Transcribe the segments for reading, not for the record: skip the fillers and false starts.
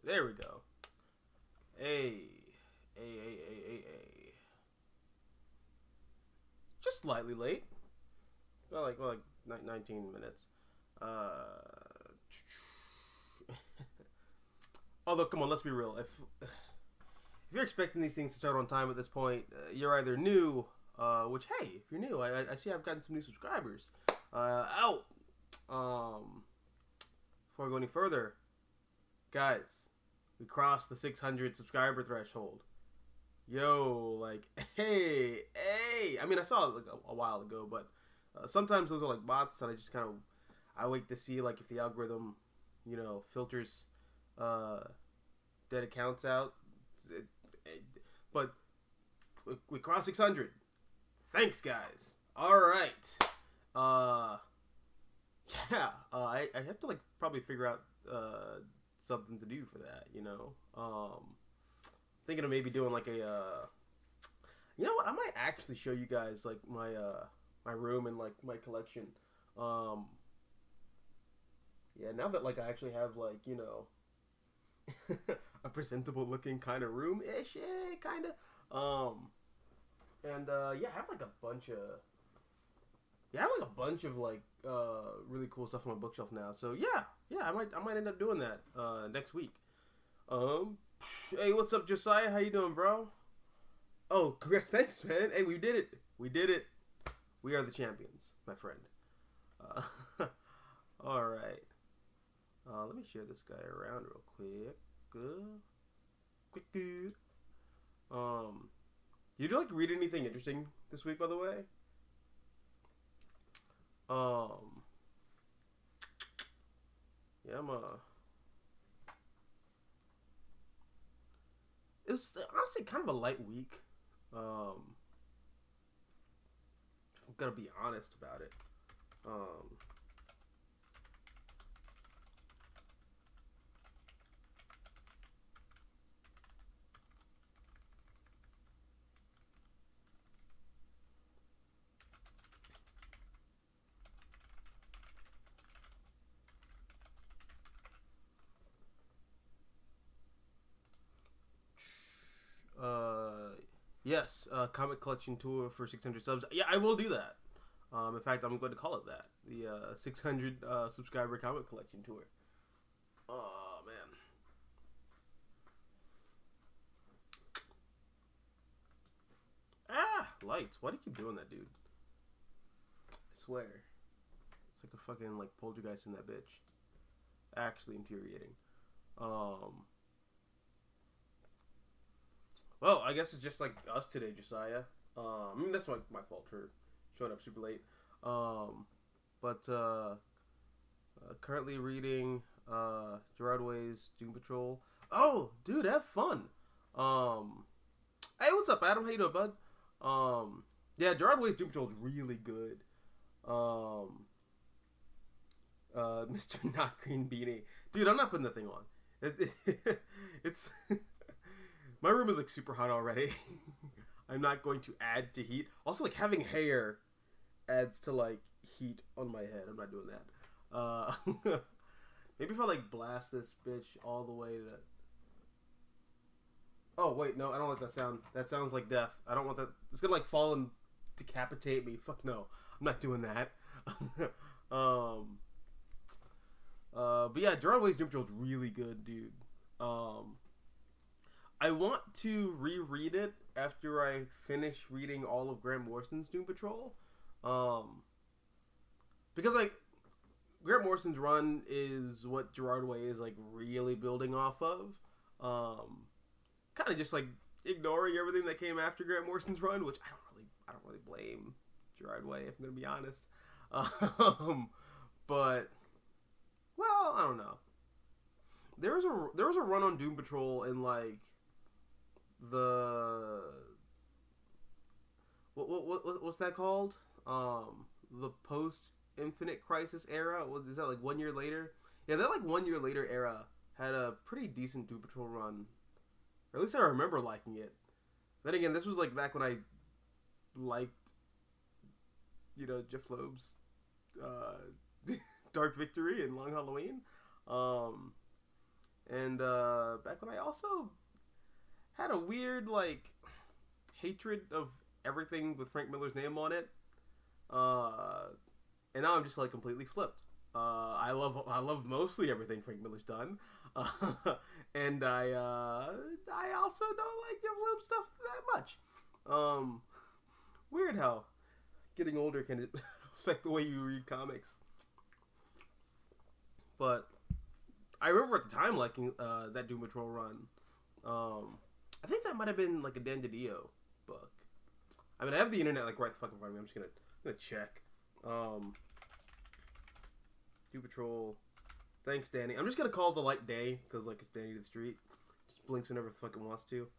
There we go. A. Just slightly late. Well, like 19 minutes. Although, come on, let's be real. If you're expecting these things to start on time at this point, you're either new, which, hey, if you're new, I see I've gotten some new subscribers. Out. Before I go any further, guys, we crossed the 600 subscriber threshold. Yo, like, hey. I mean, I saw it like a while ago, but sometimes those are like bots that I wait to see like if the algorithm, filters dead accounts out. But we crossed 600. Thanks, guys. All right. I have to like probably figure out something to do for that. Thinking of maybe doing like a. You know what? I might actually show you guys like my room and like my collection. Yeah, now that like I actually have like a presentable looking kind of room ish, kind of. And yeah, I have like a bunch of like really cool stuff on my bookshelf now. So yeah, I might end up doing that next week. Hey, what's up, Josiah? How you doing, bro? Oh, congrats, thanks, man. Hey, we did it. We are the champions, my friend. All right. Let me share this guy around real quick. Good. Did you like read anything interesting this week, by the way? Yeah, it was honestly kind of a light week. I'm gonna be honest about it. Yes, comic collection tour for 600 subs. Yeah, I will do that. In fact, I'm going to call it that. The 600 subscriber comic collection tour. Oh, man. Ah, lights. Why do you keep doing that, dude? I swear. It's like a fucking, like, poltergeist in that bitch. Actually infuriating. Well, I guess it's just like us today, Josiah. I mean, that's my fault for showing up super late. But currently reading Gerard Way's Doom Patrol. Oh, dude, have fun. Hey, what's up, Adam? How you doing, bud? Yeah, Gerard Way's Doom Patrol is really good. Mr. Not Green Beanie, dude, I'm not putting the thing on. It's my room is like super hot already. I'm not going to add to heat. Also, like having hair adds to like heat on my head. I'm not doing that. Maybe if I like blast this bitch all the way to. Oh wait, no, I don't like that sound. That sounds like death. I don't want that. It's gonna like fall and decapitate me. Fuck no, I'm not doing that. But yeah, Gerard Way's Doom Patrol is really good, dude. I want to reread it after I finish reading all of Grant Morrison's Doom Patrol. Because like Grant Morrison's run is what Gerard Way is like really building off of. Kind of just like ignoring everything that came after Grant Morrison's run, which I don't really blame Gerard Way, if I'm gonna be honest. But well, I don't know. There was a run on Doom Patrol in like the what's that called? The post Infinite Crisis era. Is that like 1 year later? Yeah, that like 1 year later era had a pretty decent Doom Patrol run. Or at least I remember liking it. Then again, this was like back when I liked, Jeff Loeb's Dark Victory and Long Halloween. And back when I also had a weird like hatred of everything with Frank Miller's name on it. And now I'm just like completely flipped. I love mostly everything Frank Miller's done, and I also don't like Jeff Loeb stuff that much. Weird how getting older can affect the way you read comics. But I remember at the time liking that Doom Patrol run. I think that might have been like a Dan DiDio book. I mean, I have the internet like right in front of me. I'm just gonna check. Doom Patrol. Thanks, Danny. I'm just gonna call it the light day because like it's Danny to the street. Just blinks whenever the fuck it wants to.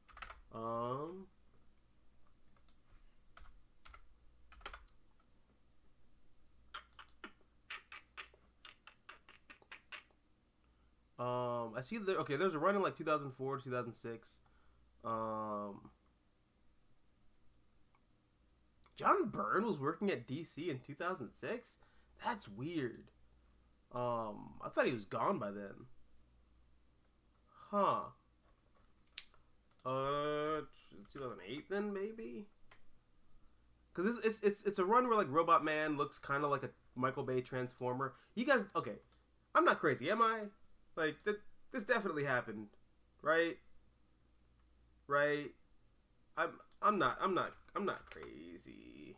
I see there. Okay, there's a run in like 2004, 2006. John Byrne was working at DC in 2006. That's weird. I thought he was gone by then. Huh. 2008 then maybe. Because it's a run where like Robot Man looks kind of like a Michael Bay Transformer. You guys, okay? I'm not crazy, am I? Like this definitely happened, right? Right? I'm not crazy.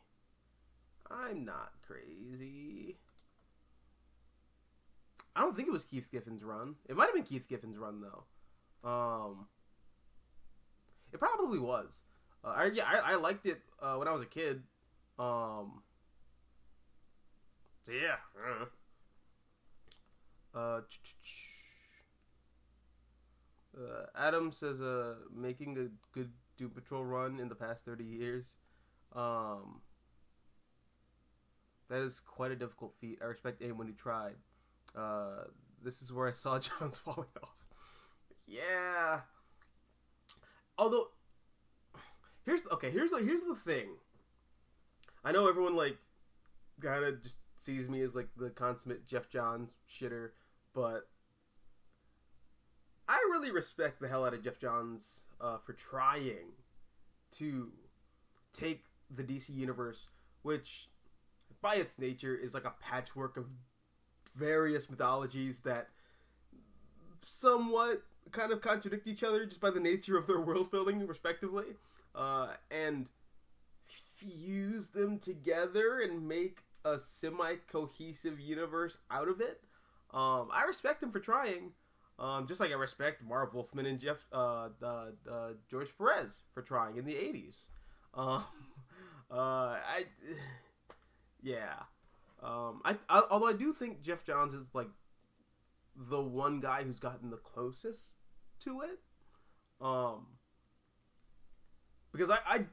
I'm not crazy. I don't think it was Keith Giffen's run. It might have been Keith Giffen's run though. It probably was. I liked it when I was a kid. So yeah. Adam says making a good Doom Patrol run in the past 30 years. That is quite a difficult feat. I respect anyone who tried. This is where I saw John's falling off. Yeah. Although, here's the thing. I know everyone like kind of just sees me as like the consummate Jeff Johns shitter, but I really respect the hell out of Jeff Johns for trying to take the DC universe, which by its nature is like a patchwork of various mythologies that somewhat kind of contradict each other just by the nature of their world building respectively, and fuse them together and make a semi-cohesive universe out of it. I respect him for trying, just like I respect Marv Wolfman and George Perez for trying in the 80s. Although I do think Jeff Johns is like the one guy who's gotten the closest to it, because I'm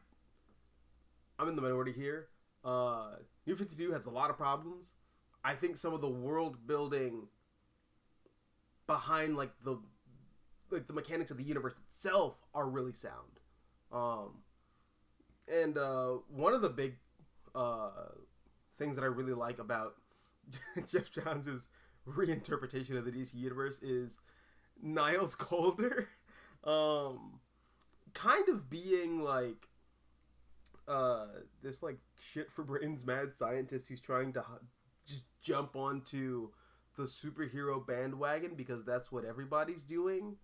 in the minority here. New 52 has a lot of problems. I think some of the world building behind like the mechanics of the universe itself are really sound. And one of the big things that I really like about Jeff Johns' reinterpretation of the DC universe is Niles Caulder kind of being like this like shit for brains mad scientist who's trying to just jump onto the superhero bandwagon because that's what everybody's doing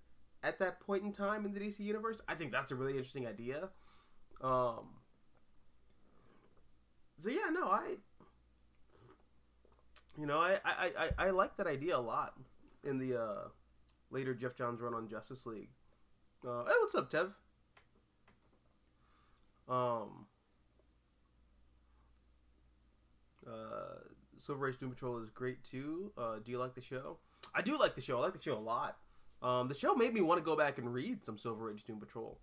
at that point in time in the DC universe. I think that's a really interesting idea. So yeah, no, I like that idea a lot in the later Jeff Johns run on Justice League. Hey, what's up, Tev? Silver Age Doom Patrol is great too. Do you like the show? I do like the show. I like the show a lot. The show made me want to go back and read some Silver Age Doom Patrol.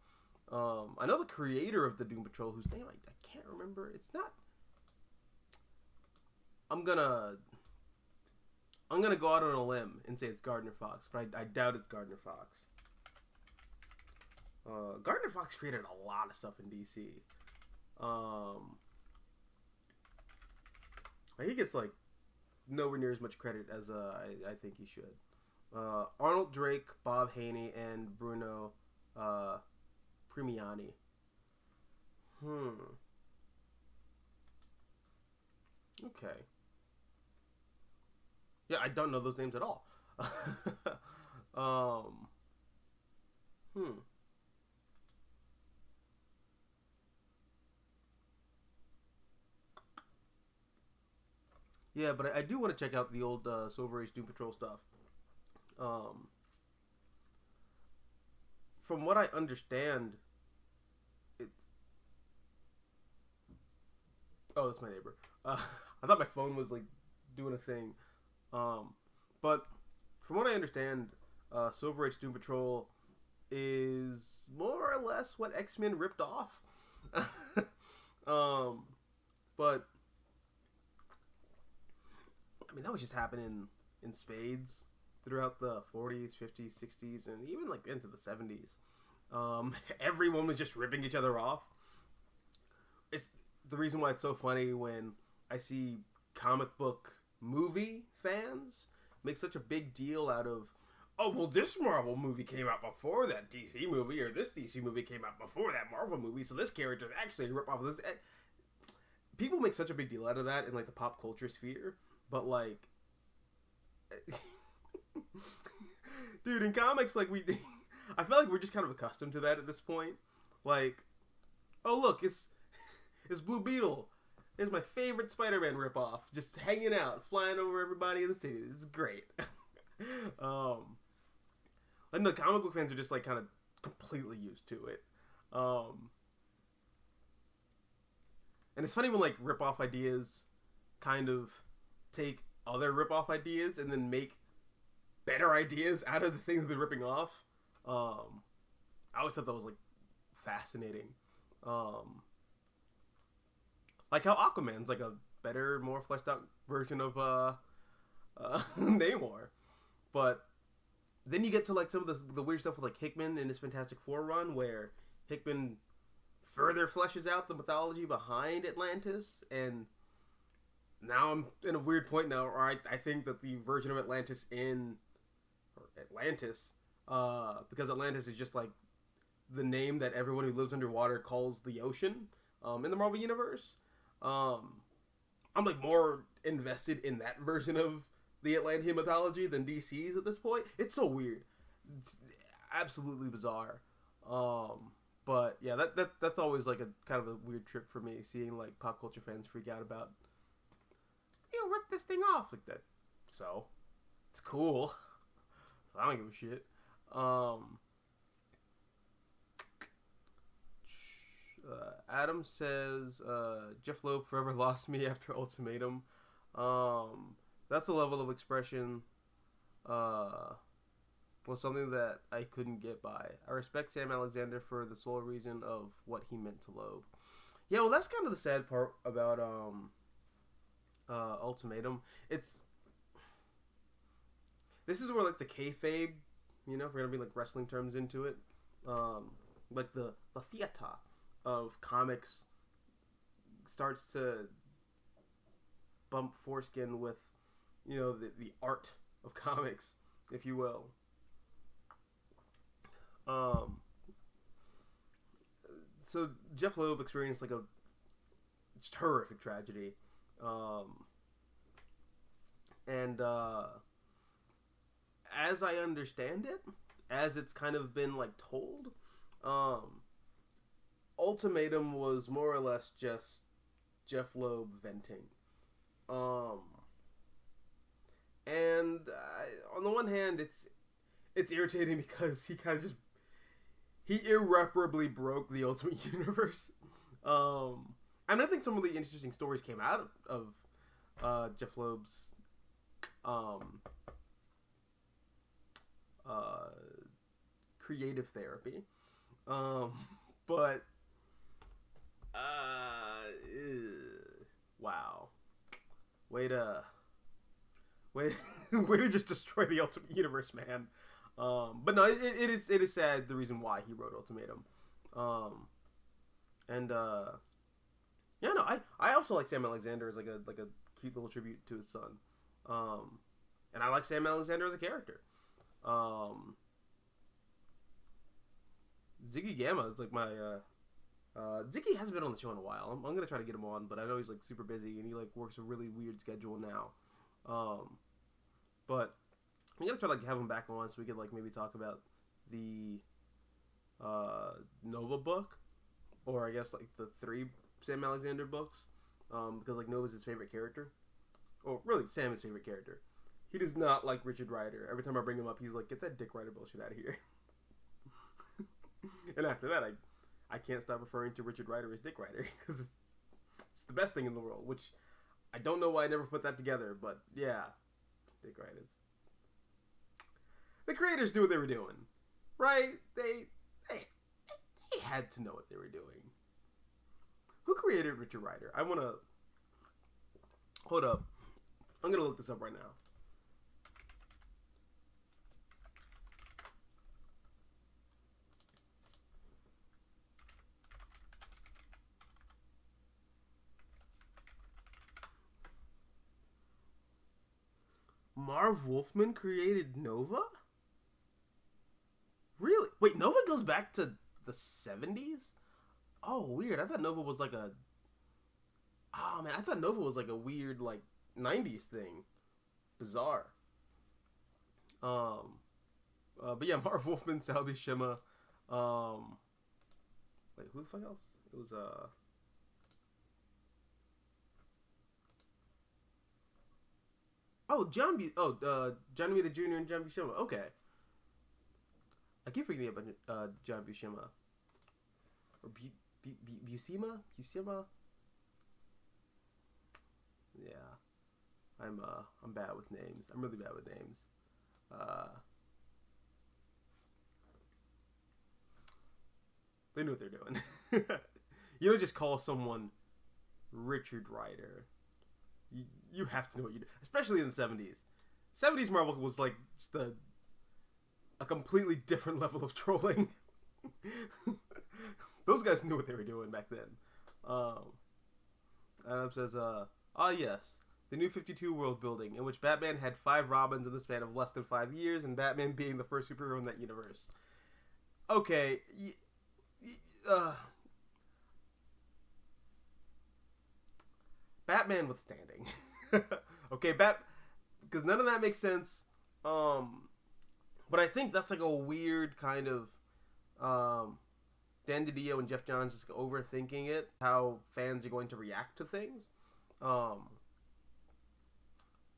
I know the creator of the Doom Patrol, whose name I can't remember. It's not. I'm gonna go out on a limb and say it's Gardner Fox, but I doubt it's Gardner Fox. Gardner Fox created a lot of stuff in DC. He gets like nowhere near as much credit as I think he should. Arnold Drake, Bob Haney, and Bruno Premiani. Okay. Yeah, I don't know those names at all. um. Hmm. Yeah, but I do want to check out the old Silver Age Doom Patrol stuff. Um, from what I understand, it's oh, that's my neighbor. I thought my phone was like doing a thing. Um, but from what I understand, Silver Age Doom Patrol is more or less what X-Men ripped off. um, but I mean that was just happening in spades throughout the 40s, 50s, 60s, and even like into the 70s. Everyone was just ripping each other off. It's the reason why it's so funny when I see comic book movie fans make such a big deal out of, oh, well, this Marvel movie came out before that DC movie, or this DC movie came out before that Marvel movie, so this character is actually a rip off of this. People make such a big deal out of that in like the pop culture sphere, but like, dude, in comics, like I feel like we're just kind of accustomed to that at this point. Like, oh look, it's Blue Beetle. It's my favorite Spider-Man ripoff, just hanging out, flying over everybody in the city. It's great. And the comic book fans are just like kind of completely used to it. And it's funny when like rip-off ideas kind of take other rip-off ideas and then make better ideas out of the things they're ripping off. I always thought that was like fascinating. Like how Aquaman's like a better, more fleshed out version of Namor. But then you get to like some of the weird stuff with like Hickman in his Fantastic Four run, where Hickman further fleshes out the mythology behind Atlantis, and now I'm in a weird point now where I think that the version of Atlantis because Atlantis is just like the name that everyone who lives underwater calls the ocean in the Marvel Universe. I'm like more invested in that version of the Atlantean mythology than DC's at this point. It's so weird. It's absolutely bizarre. But yeah, that's always like a kind of a weird trip for me, seeing like pop culture fans freak out about, rip this thing off like that. So it's cool. I don't give a shit. Adam says Jeff Loeb forever lost me after Ultimatum. That's a level of expression was something that I couldn't get by. I respect Sam Alexander for the sole reason of what he meant to Loeb. Yeah, well, that's kind of the sad part about Ultimatum. This is where like the kayfabe, if we're gonna be like wrestling terms into it, like the theater of comics starts to bump foreskin with, the art of comics, if you will. So Jeff Loeb experienced like a just horrific tragedy, and as I understand it, as it's kind of been like told, Ultimatum was more or less just Jeff Loeb venting. And on the one hand, it's irritating because he kind of just he irreparably broke the Ultimate Universe. And I think some really interesting stories came out of Jeff Loeb's creative therapy. But wow, way to just destroy the Ultimate Universe, man. But no, it is sad the reason why he wrote Ultimatum. Yeah, no, I also like Sam Alexander as like a cute little tribute to his son. And I like Sam Alexander as a character. Um, Ziggy Gamma is like my Ziggy hasn't been on the show in a while. I'm gonna try to get him on, but I know he's like super busy and he like works a really weird schedule now. But I'm gonna try to like have him back on so we could like maybe talk about the Nova book, or I guess like the 3 Sam Alexander books, because like Nova's his favorite character, or really Sam is his favorite character. He does not like Richard Rider. Every time I bring him up, he's like, "Get that Dick Rider bullshit out of here." And after that, I can't stop referring to Richard Rider as Dick Rider because it's the best thing in the world. Which I don't know why I never put that together, but yeah, Dick Rider. The creators knew what they were doing, right? They had to know what they were doing. Who created Richard Rider? I want to hold up. I'm gonna look this up right now. Marv Wolfman created Nova? Really? Wait, Nova goes back to the 70s? Oh, weird. I thought Nova was like a... Oh, man. I thought Nova was like a weird, like, 90s thing. Bizarre. But yeah, Marv Wolfman, Salby Shima. Wait, who the fuck else? It was, Oh, John Romita Jr. and John Buscema. Okay. I keep forgetting about John Buscema. Or Buscema? Buscema? Yeah. I'm bad with names. I'm really bad with names. They know what they're doing. You don't just call someone Richard Rider. You have to know what you do, especially in the 70s. 70s Marvel was like just a completely different level of trolling. Those guys knew what they were doing back then. Adam says, yes, the New 52 world building, in which Batman had 5 Robins in the span of less than 5 years, and Batman being the first superhero in that universe. Okay, Batman withstanding. Okay, because none of that makes sense. But I think that's like a weird kind of Dan DiDio and Jeff Johns just overthinking it, how fans are going to react to things.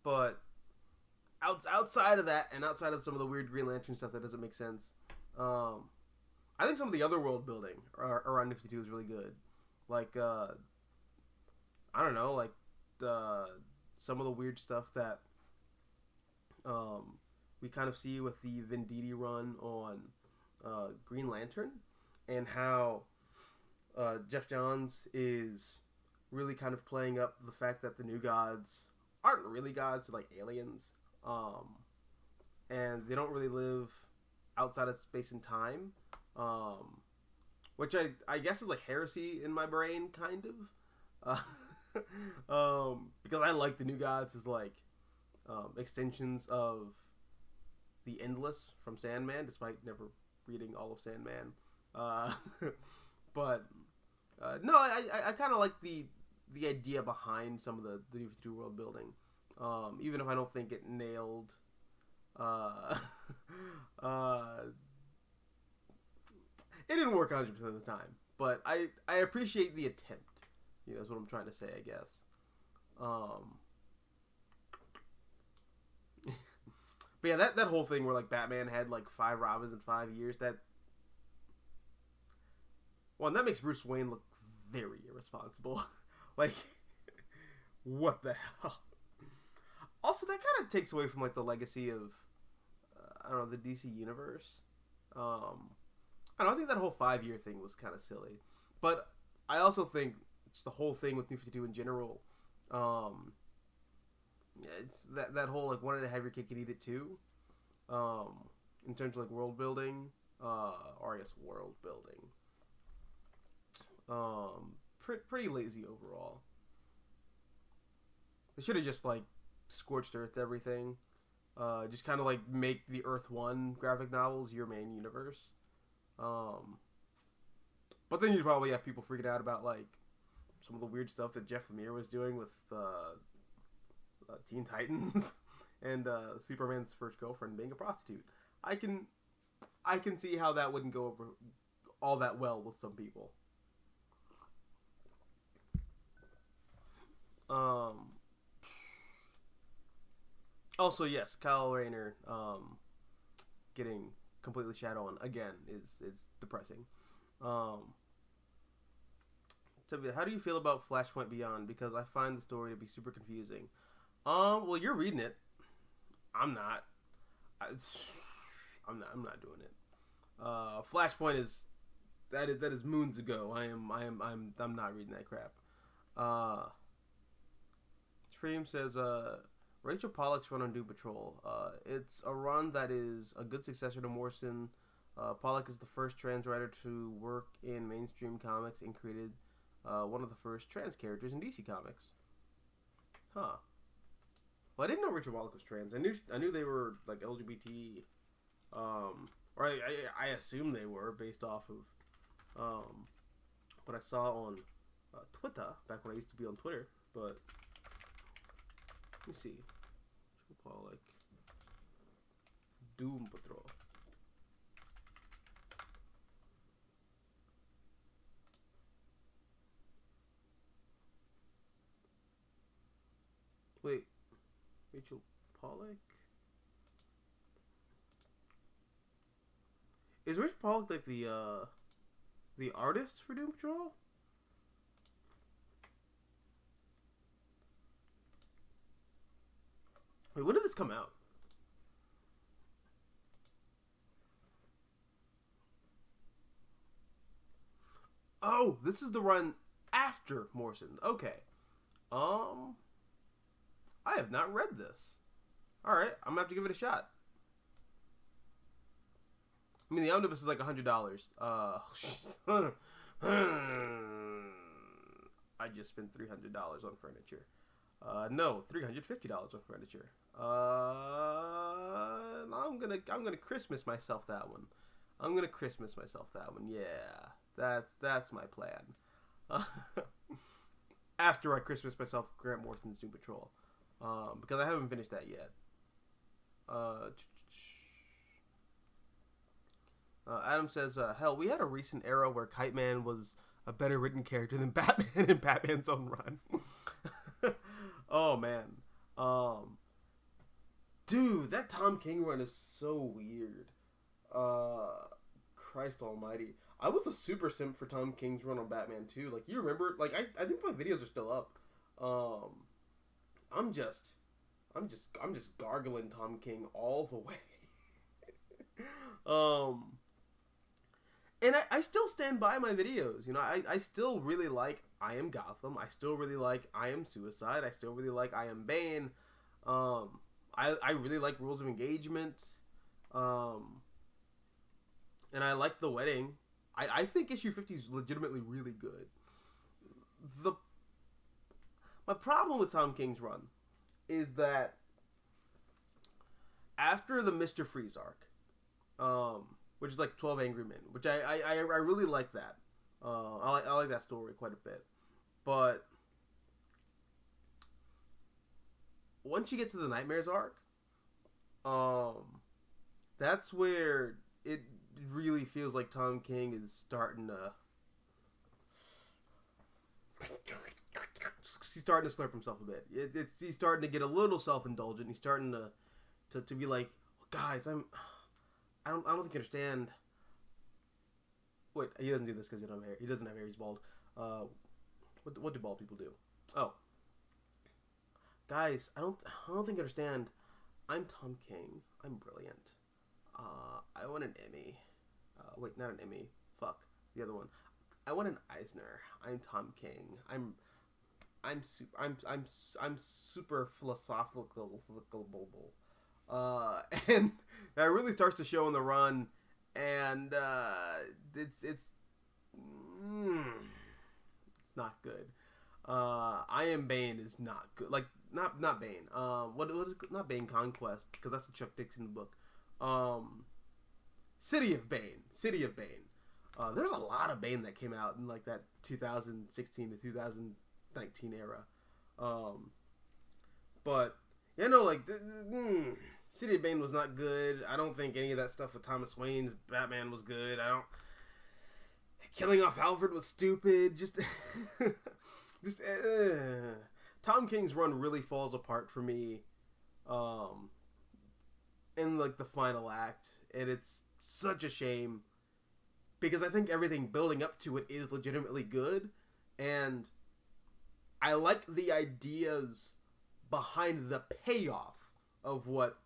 But outside of that, and outside of some of the weird Green Lantern stuff that doesn't make sense, I think some of the other world building around 52 is really good. Like, I don't know, like some of the weird stuff that we kind of see with the Venditti run on Green Lantern, and how Jeff Johns is really kind of playing up the fact that the new gods aren't really gods, they're like aliens, and they don't really live outside of space and time, which I guess is like heresy in my brain, kind of. Because I like the new gods as like extensions of the Endless from Sandman, despite never reading all of Sandman. But no, I kind of like the idea behind some of the New 52 world building, even if I don't think it nailed it didn't work 100% of the time, but I appreciate the attempt. You know, is what I'm trying to say, I guess. But yeah, that whole thing where like Batman had like 5 Robins in 5 years, that makes Bruce Wayne look very irresponsible. Like, what the hell? Also, that kind of takes away from like the legacy of I don't know, the DC universe. I think that whole 5-year thing was kind of silly, but I also think it's the whole thing with New 52 in general. It's that whole like wanted to have your cake and eat it too. In terms of like world building, or I guess world building. Pretty lazy overall. They should have just like scorched earth everything. Just kind of like make the Earth 1 graphic novels your main universe. But then you'd probably have people freaking out about like some of the weird stuff that Jeff Lemire was doing with Teen Titans and Superman's first girlfriend being a prostitute. I can see how that wouldn't go over all that well with some people. Also, yes, Kyle Rayner getting completely shadowed on again is depressing. So how do you feel about Flashpoint Beyond? Because I find the story to be super confusing. Well, you're reading it. I'm not. I'm not doing it. Flashpoint is moons ago. I'm not reading that crap. Stream says Rachel Pollack's run on Doom Patrol. It's a run that is a good successor to Morrison. Pollack is the first trans writer to work in mainstream comics and created one of the first trans characters in DC Comics. Huh. Well, I didn't know Rachel Pollack was trans. I knew they were like LGBT. Or I assume they were based off of what I saw on Twitter back when I used to be on Twitter. But let me see. Rachel Pollack, Doom Patrol. Wait, Rachel Pollack? Is Rachel Pollack like the artist for Doom Patrol? Wait, when did this come out? Oh, this is the run after Morrison. Okay. I have not read this. Alright, I'm gonna have to give it a shot. I mean, the omnibus is like $100. I just spent $300 on furniture. No, $350 on furniture. I'm gonna Christmas myself that one. Yeah, that's my plan. After I Christmas myself Grant Morrison's Doom Patrol. Because I haven't finished that yet. Adam says, hell, we had a recent era where Kite Man was a better written character than Batman in Batman's own run. Oh, man. Dude, that Tom King run is so weird. Christ almighty. I was a super simp for Tom King's run on Batman too. Like, you remember? Like, I think my videos are still up. I'm just gargling Tom King all the way. And I still stand by my videos. You know, I still really like I Am Gotham. I still really like I Am Suicide. I still really like I Am Bane. I really like Rules of Engagement. And I like The Wedding. I think issue 50 is legitimately really good. My problem with Tom King's run is that after the Mr. Freeze arc, which is like 12 Angry Men, which I really like that. I like that story quite a bit. But once you get to the Nightmares arc, that's where it really feels like Tom King is starting to slurp himself a bit. He's starting to get a little self-indulgent. He's starting to be like, guys, I don't think you understand. Wait, he doesn't do this because he doesn't have hair. He doesn't have hair. He's bald. What do bald people do? Oh, guys, I don't think you understand. I'm Tom King. I'm brilliant. I won an Emmy. Wait, not an Emmy. Fuck, the other one. I won an Eisner. I'm Tom King. I'm super philosophical. And that really starts to show in the run, and it's not good. I Am Bane is not good. Like not Bane. What is it? Not Bane Conquest, because that's the Chuck Dixon book. City of Bane. City of Bane. There's a lot of Bane that came out in like that 2016 to 2019 era. But yeah, no, like City of Bane was not good. I don't think any of that stuff with Thomas Wayne's Batman was good. I don't. Killing off Alfred was stupid. Just Tom King's run really falls apart for me. In like the final act, and it's such a shame because I think everything building up to it is legitimately good, and I like the ideas behind the payoff of what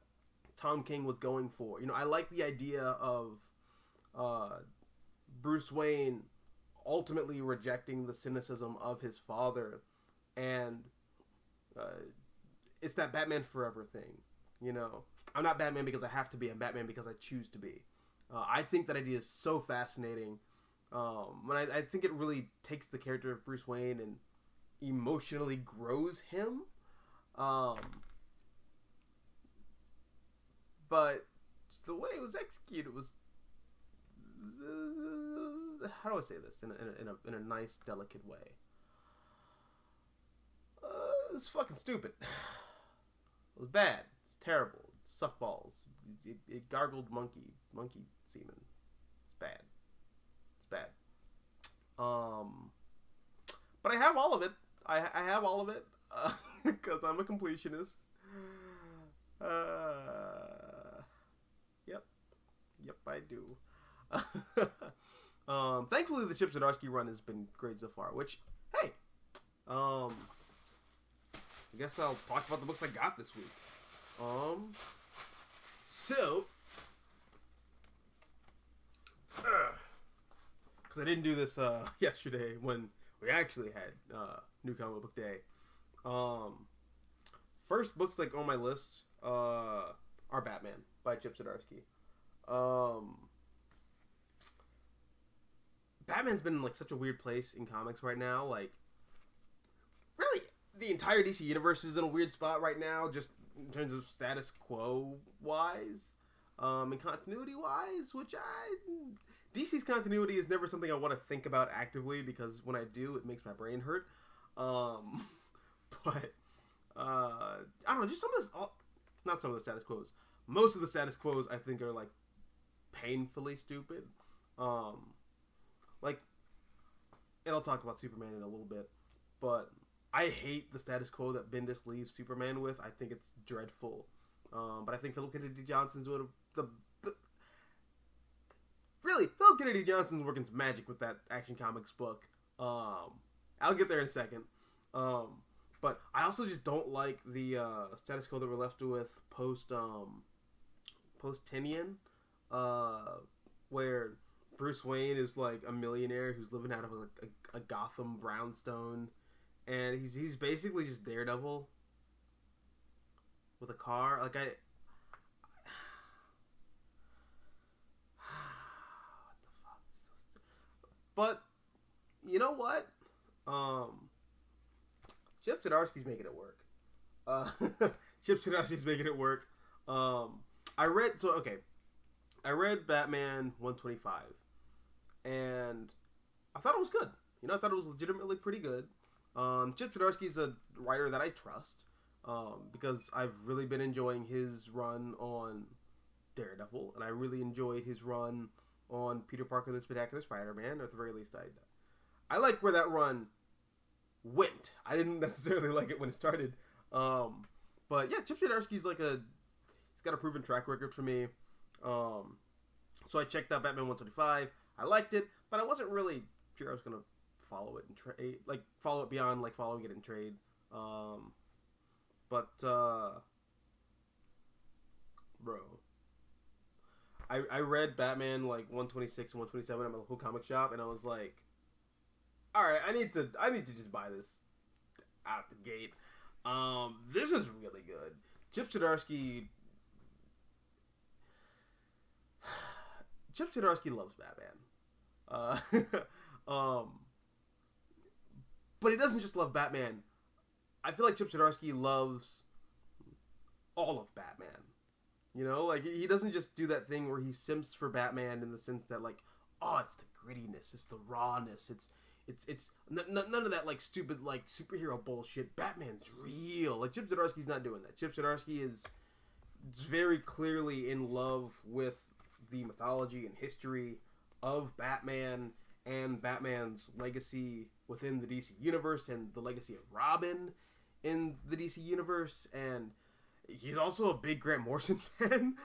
Tom King was going for. You know, I like the idea of Bruce Wayne ultimately rejecting the cynicism of his father, and it's that Batman Forever thing. You know, I'm not Batman because I have to be. I'm Batman because I choose to be. I think that idea is so fascinating. I think it really takes the character of Bruce Wayne and emotionally grows him. But the way it was executed was, how do I say this in a nice, delicate way? It's fucking stupid. It was bad. It's terrible. It sucked balls. It gargled monkey semen. It's bad. It's bad. But I have all of it. I have all of it because I'm a completionist. Yep, I do. Thankfully, the Chip Zdarsky run has been great so far. Which, hey, I guess I'll talk about the books I got this week. So, because I didn't do this yesterday when we actually had New Comic Book Day. First books like on my list are Batman by Chip Zdarsky. Batman's been in like such a weird place in comics right now. Like, really, the entire DC universe is in a weird spot right now, just in terms of status quo wise, and continuity wise. DC's continuity is never something I want to think about actively because when I do, it makes my brain hurt. But I don't know, just not some of the status quos. Most of the status quos I think are like painfully stupid. Like, and I'll talk about Superman in a little bit, but I hate the status quo that Bendis leaves Superman with. I think it's dreadful. But I think Philip Kennedy Johnson's doing Philip Kennedy Johnson's working some magic with that Action Comics book. I'll get there in a second. But I also just don't like the status quo that we're left with post Tinian, where Bruce Wayne is like a millionaire who's living out of a Gotham brownstone, and he's basically just Daredevil with a car. Like what the fuck? So stupid. But you know what? Chip Zdarsky's making it work. Chip Zdarsky's making it work. I read Batman 125, and I thought it was good. You know, I thought it was legitimately pretty good. Chip Zdarsky's a writer that I trust, because I've really been enjoying his run on Daredevil, and I really enjoyed his run on Peter Parker the Spectacular Spider-Man, or at the very least I like where that run went. I didn't necessarily like it when it started. But yeah, Chip Zdarsky's he's got a proven track record for me. So I checked out Batman 125. I liked it, but I wasn't really sure I was going to follow it and trade, follow it beyond following it in trade. But bro, I read Batman 126 and 127 at my local comic shop, and I was like, all right, I need to just buy this out the gate. This is really good. Chip Zdarsky loves Batman. But he doesn't just love Batman. I feel like Chip Zdarsky loves all of Batman. You know, like, he doesn't just do that thing where he simps for Batman in the sense that, like, oh, it's the grittiness, it's the rawness, it's none of that, like, stupid, like, superhero bullshit. Batman's real. Like, Chip Zdarsky's not doing that. Chip Zdarsky is very clearly in love with the mythology and history of Batman and Batman's legacy within the DC universe and the legacy of Robin in the DC universe. And he's also a big Grant Morrison fan.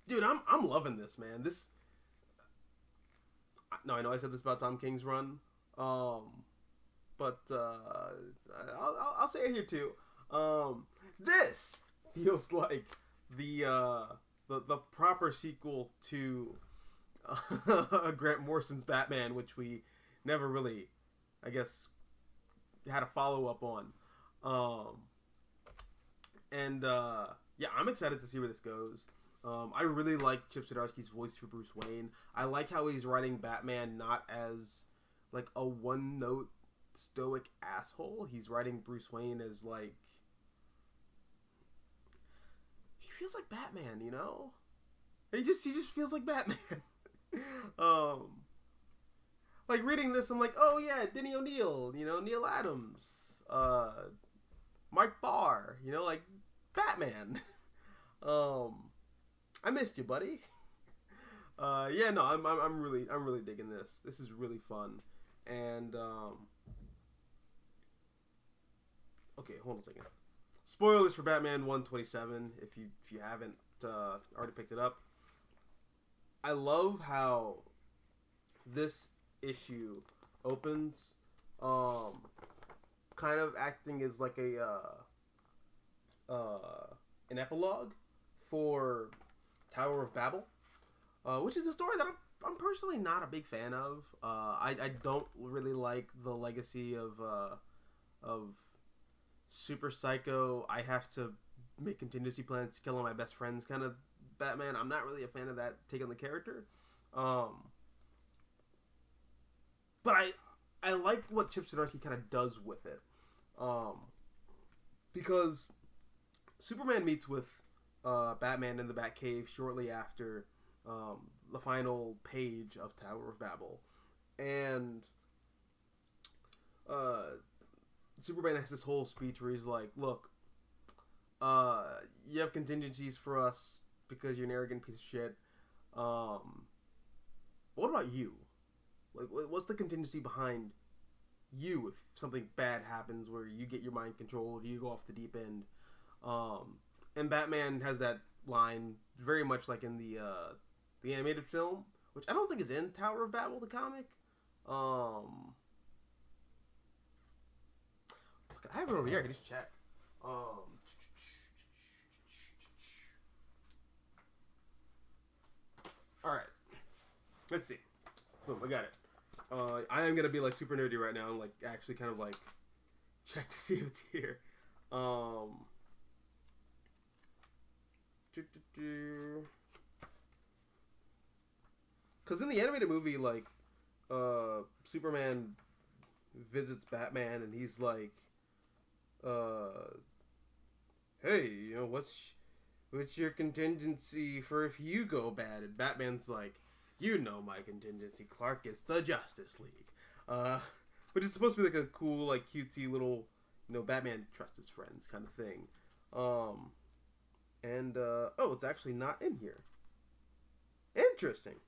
Dude, I'm loving this, man. No, I know I said this about Tom King's run, but I'll say it here too. This feels like the proper sequel to Grant Morrison's Batman, which we never really, I guess, had a follow up on. Yeah, I'm excited to see where this goes. I really like Chip Zdarsky's voice for Bruce Wayne. I like how he's writing Batman not as, like, a one-note stoic asshole. He's writing Bruce Wayne as, like, he feels like Batman, you know? He just feels like Batman. Like, reading this, I'm like, oh yeah, Denny O'Neil, you know, Neil Adams, Mike Barr, you know, like, Batman. I missed you, buddy. Yeah, no, I'm really digging this. This is really fun. And okay, hold on a second. Spoilers for Batman 127 if you haven't already picked it up. I love how this issue opens, kind of acting as like an epilogue for Tower of Babel, which is a story that I'm personally not a big fan of. I don't really like the legacy of super psycho, I have to make contingency plans to kill all my best friends kind of Batman. I'm not really a fan of that take on the character. But I like what Chip Zdarsky kind of does with it. Because Superman meets with Batman in the Batcave shortly after the final page of Tower of Babel. And Superman has this whole speech where he's like, look, you have contingencies for us because you're an arrogant piece of shit. But what about you? Like, what's the contingency behind you if something bad happens where you get your mind controlled, you go off the deep end? And Batman has that line very much like in the animated film, which I don't think is in Tower of Babel, the comic. I have it over here. I can just check. Alright. Let's see. Boom, I got it. I am gonna be like super nerdy right now and like actually kind of like check to see if it's here. Because in the animated movie, like, Superman visits Batman and he's like, hey, you know, what's your contingency for if you go bad? And Batman's like, you know my contingency, Clark. It's the Justice League. Which is supposed to be like a cool, like, cutesy little, you know, Batman trusts his friends kind of thing. Oh, it's actually not in here. Interesting.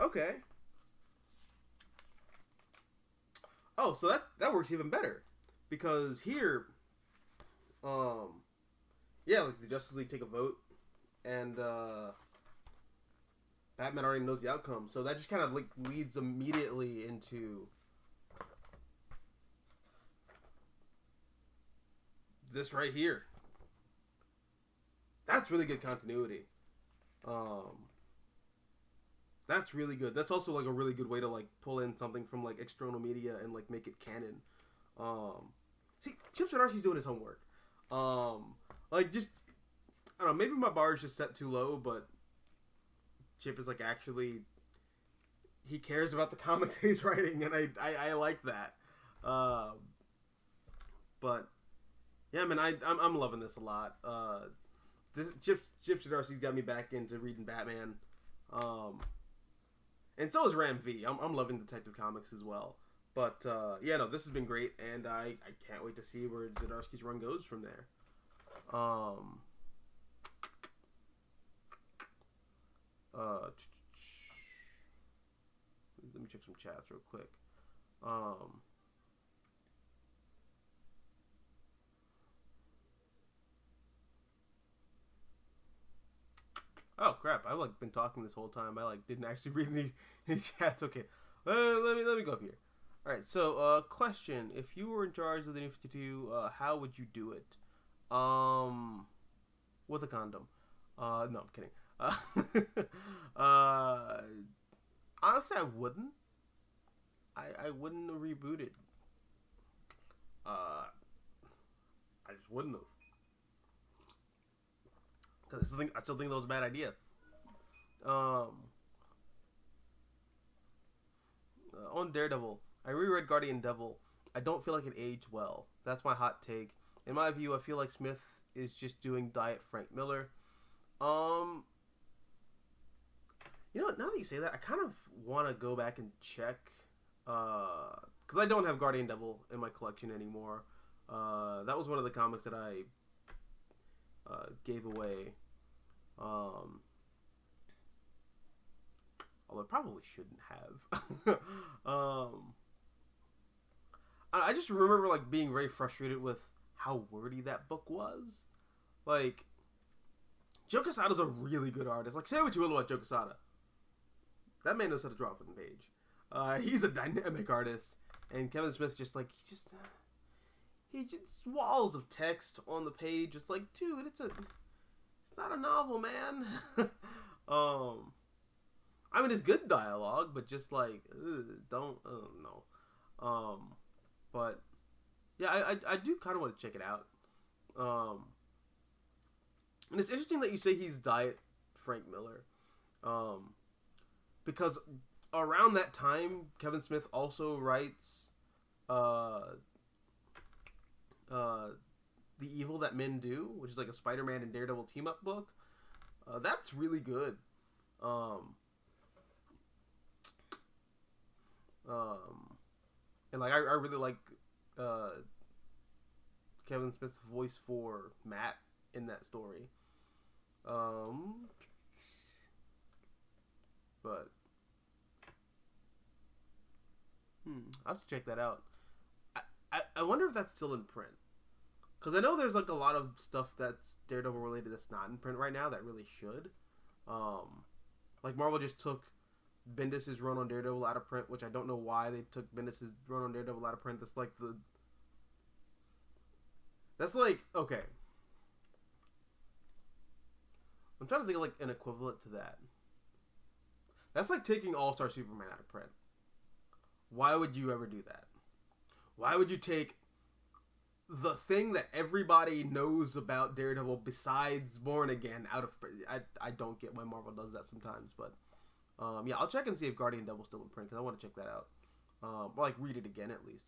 Okay. Oh, so that works even better. Because here, yeah, like the Justice League take a vote, and Batman already knows the outcome. So that just kind of like leads immediately into this right here. That's really good continuity. That's really good. That's also like a really good way to like pull in something from like external media and like make it canon. See, Chip Zdarsky's doing his homework. Like just, I don't know, maybe my bar is just set too low, but Chip is like actually he cares about the comics he's writing, and I like that. But yeah, man, I'm loving this a lot. This Chip Zdarsky's got me back into reading Batman, and so is Ram V. I'm loving Detective Comics as well. But yeah, no, this has been great, and I can't wait to see where Zdarsky's run goes from there. Let me check some chats real quick. Oh crap! I've like been talking this whole time. I like didn't actually read any chats. Okay, let me go up here. All right. So, question: if you were in charge of the New 52, how would you do it? With a condom. No, I'm kidding. Honestly, I wouldn't. I wouldn't have rebooted. I just wouldn't have. Because I still think that was a bad idea. On Daredevil, I reread Guardian Devil. I don't feel like it aged well. That's my hot take. In my view, I feel like Smith is just doing Diet Frank Miller. You know what? Now that you say that, I kind of want to go back and check. Because I don't have Guardian Devil in my collection anymore. That was one of the comics that I gave away. Although I probably shouldn't have. I just remember like being very frustrated with how wordy that book was. Like, Joe Quesada's a really good artist. Like, say what you will about Joe Quesada. That man knows how to draw a fucking page. He's a dynamic artist, and Kevin Smith just he just walls of text on the page. It's like, dude, it's not a novel, man. I mean, it's good dialogue, but just like, don't know. But yeah, I do kind of want to check it out. And it's interesting that you say he's Diet Frank Miller, because around that time, Kevin Smith also writes The Evil That Men Do, which is like a Spider-Man and Daredevil team-up book. That's really good. And like I really like Kevin Smith's voice for Matt in that story. But I have to check that out. I wonder if that's still in print. Because I know there's like a lot of stuff that's Daredevil related that's not in print right now that really should. Like Marvel just took Bendis' run on Daredevil out of print, which I don't know why they took Bendis' run on Daredevil out of print. That's like, okay. I'm trying to think of like an equivalent to that. That's like taking All-Star Superman out of print. Why would you ever do that? Why would you take the thing that everybody knows about Daredevil besides Born Again out of print? I don't get why Marvel does that sometimes, but yeah, I'll check and see if Guardian Devil's still in print because I want to check that out. Or like read it again at least.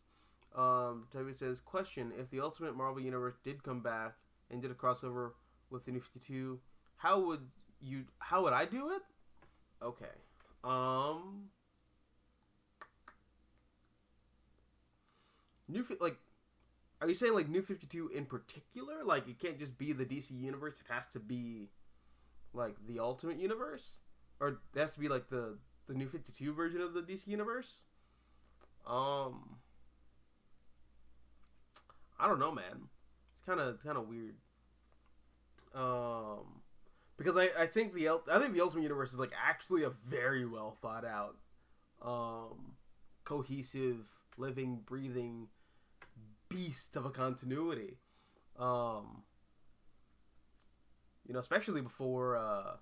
Toby says, question: if the Ultimate Marvel Universe did come back and did a crossover with the New 52, how would I do it? Okay. Are you saying like New 52 in particular? Like it can't just be the DC universe; it has to be like the Ultimate Universe, or it has to be like the New 52 version of the DC universe. I don't know, man. It's kind of weird. Because I think the Ultimate Universe is like actually a very well thought out, cohesive, living, breathing beast of a continuity. Especially before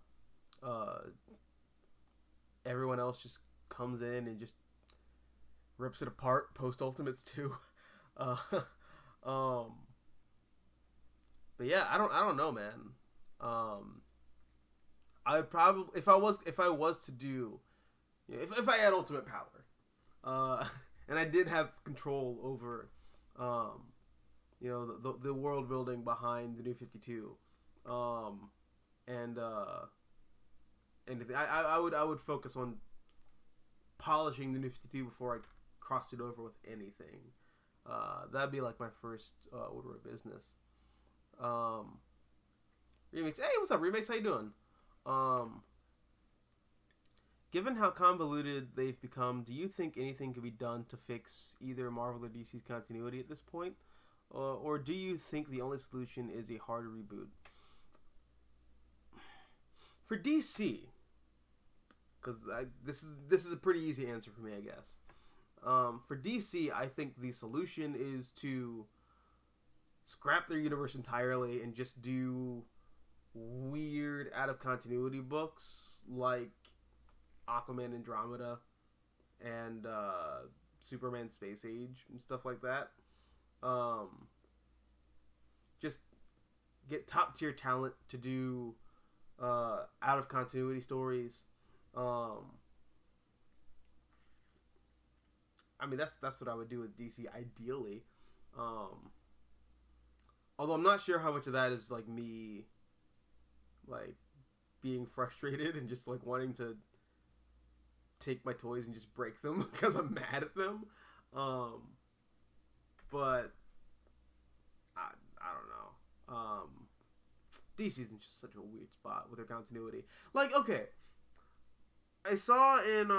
everyone else just comes in and just rips it apart post Ultimates 2. But yeah, I don't know, man. I would probably if I was to do if I had ultimate power, and I did have control over, the world building behind the New 52, and anything. I would focus on polishing the New 52 before I crossed it over with anything. That'd be like my first order of business. Remix. Hey, what's up, Remix? How you doing? Given how convoluted they've become, do you think anything could be done to fix either Marvel or DC's continuity at this point? Or do you think the only solution is a hard reboot? For DC, because this is a pretty easy answer for me, I guess. For DC, I think the solution is to scrap their universe entirely and just do weird out of continuity books like Aquaman Andromeda and Superman Space Age and stuff like that. Just get top tier talent to do out of continuity stories. I mean, that's what I would do with DC ideally. Although I'm not sure how much of that is like me, like being frustrated and just like wanting to take my toys and just break them because I'm mad at them. But I don't know. DC's in just such a weird spot with their continuity. Like, okay, I saw in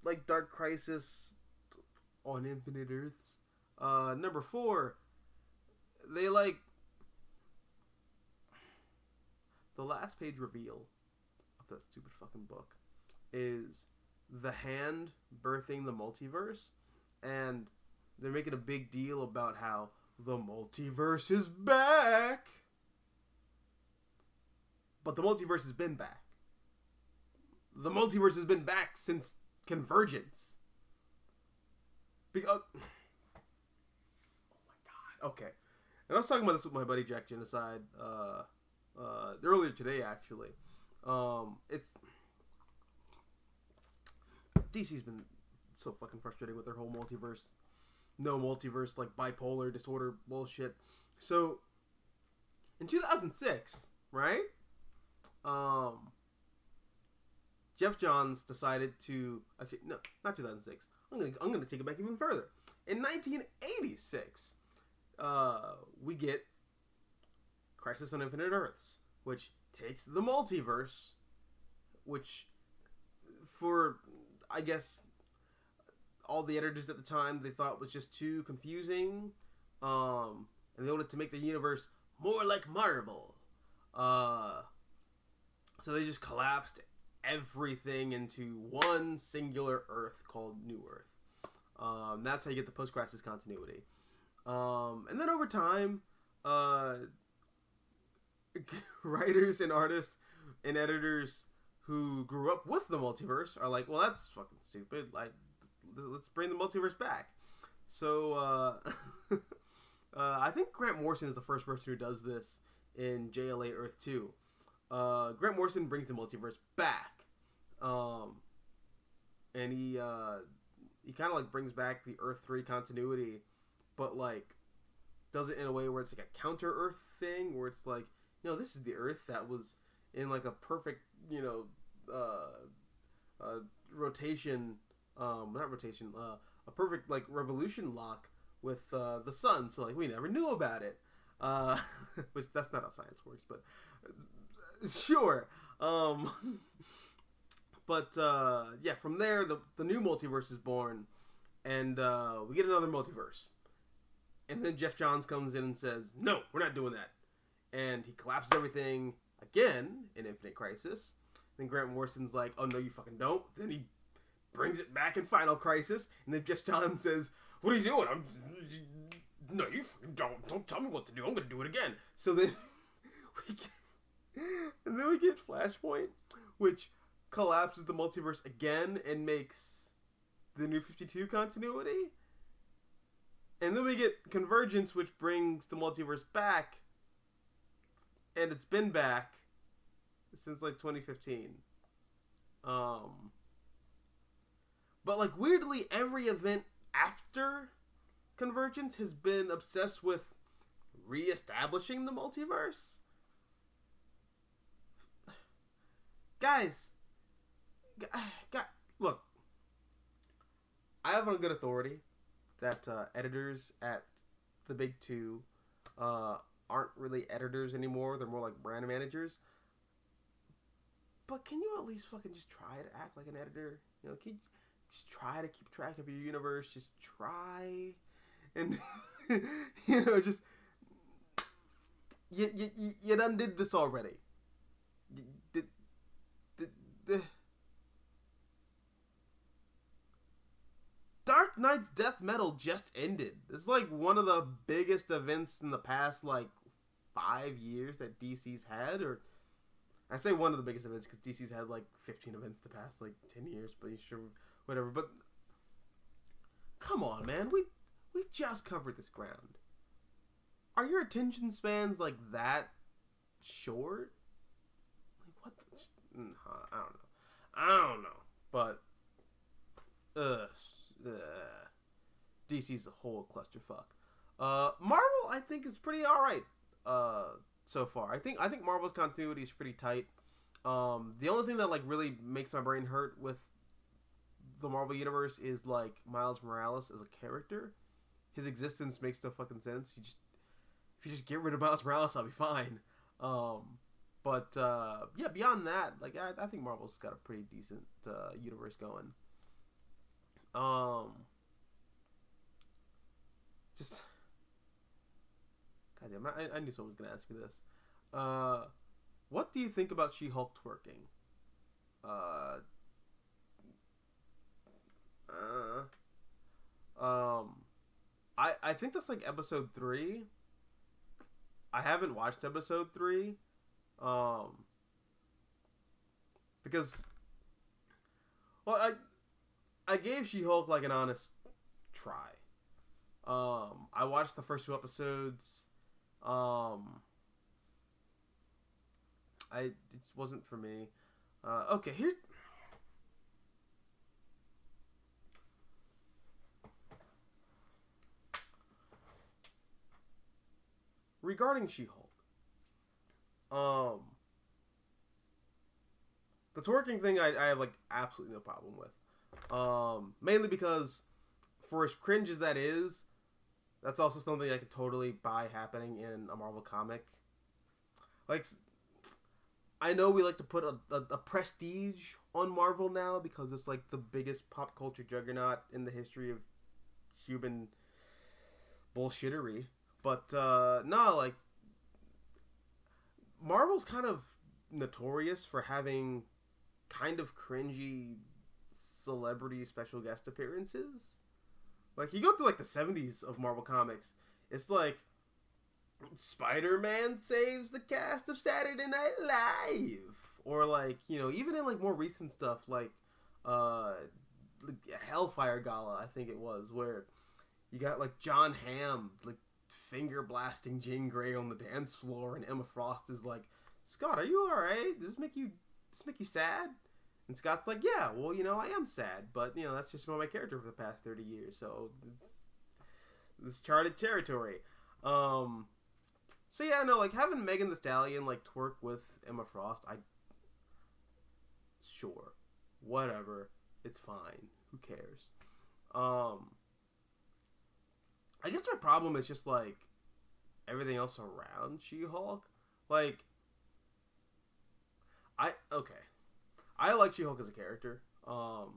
like Dark Crisis on Infinite Earths, number 4, they like the last page reveal of that stupid fucking book is the Hand birthing the multiverse, and they're making a big deal about how the multiverse is back. But the multiverse has been back. The multiverse has been back since Convergence. Because, oh my god. Okay. And I was talking about this with my buddy Jack Genocide earlier today, actually. It's DC's been so fucking frustrating with their whole multiverse. No multiverse, like bipolar disorder bullshit. So, in 2006, right? Jeff Johns decided to... Actually, no, not 2006. I'm gonna take it back even further. In 1986, we get Crisis on Infinite Earths, which takes the multiverse, which, for, I guess, all the editors at the time, they thought was just too confusing, and they wanted to make the universe more like Marvel. So they just collapsed everything into one singular Earth called New Earth. That's how you get the post-crisis continuity. And then over time, writers and artists and editors who grew up with the multiverse are like, well, that's fucking stupid. Like, let's bring the multiverse back. So, I think Grant Morrison is the first person who does this in JLA Earth 2. Grant Morrison brings the multiverse back. And he kind of like brings back the Earth 3 continuity, but like does it in a way where it's like a counter Earth thing, where it's like, this is the Earth that was in like a perfect, rotation, not rotation, a perfect like revolution lock with the sun. So like we never knew about it, which that's not how science works, but sure. But yeah, from there the new multiverse is born, and we get another multiverse. And then Jeff Johns comes in and says, no, we're not doing that. And he collapses everything again in Infinite Crisis. Then Grant Morrison's like, oh, no, you fucking don't. Then he brings it back in Final Crisis. And then Jeff Johns says, what are you doing? No, you fucking don't tell me what to do. I'm going to do it again. So then we get Flashpoint, which collapses the multiverse again and makes the New 52 continuity. And then we get Convergence, which brings the multiverse back. And it's been back since like 2015. Um, but like weirdly, every event after Convergence has been obsessed with reestablishing the multiverse. Guys, look, I have on good authority that editors at the big two aren't really editors anymore. They're more like brand managers. But can you at least fucking just try to act like an editor? You know, can you just try to keep track of your universe? Just try. And, you know, just... You done did this already. Dark Knight's death metal just ended. It's like one of the biggest events in the past, like, 5 years that DC's had, or... I say one of the biggest events because DC's had like 15 events the past like 10 years, but sure, whatever. But come on, man, we just covered this ground. Are your attention spans like that short? Like what? I don't know. But DC's a whole clusterfuck. Marvel, I think, is pretty all right. So far, I think Marvel's continuity is pretty tight. The only thing that like really makes my brain hurt with the Marvel universe is like Miles Morales as a character. His existence makes no fucking sense. If you just get rid of Miles Morales, I'll be fine. But yeah, beyond that, like I think Marvel's got a pretty decent universe going. Just goddamn, I knew someone was gonna ask me this. What do you think about She-Hulk twerking? I think that's like episode 3. I haven't watched episode 3. Because, well, I gave She-Hulk like an honest try. I watched the first 2 episodes. It wasn't for me. Okay, here. Regarding She-Hulk, the twerking thing I have like absolutely no problem with. Mainly because for as cringe as that is, that's also something I could totally buy happening in a Marvel comic. Like, I know we like to put a prestige on Marvel now because it's like the biggest pop culture juggernaut in the history of human bullshittery. But no, like Marvel's kind of notorious for having kind of cringy celebrity special guest appearances. Like you go to like the 70s of Marvel Comics, it's like Spider-Man saves the cast of Saturday Night Live, or like, you know, even in like more recent stuff like Hellfire Gala, I think it was, where you got like John Hamm like finger blasting Jean Grey on the dance floor, and Emma Frost is like, Scott, are you alright? Does this make you sad? And Scott's like, yeah, well, you know, I am sad, but, you know, that's just been my character for the past 30 years, so this charted territory. So yeah, no, like, having Megan Thee Stallion, like, twerk with Emma Frost, sure, whatever, it's fine, who cares? I guess my problem is just, like, everything else around She-Hulk. Like, I like She-Hulk as a character. I've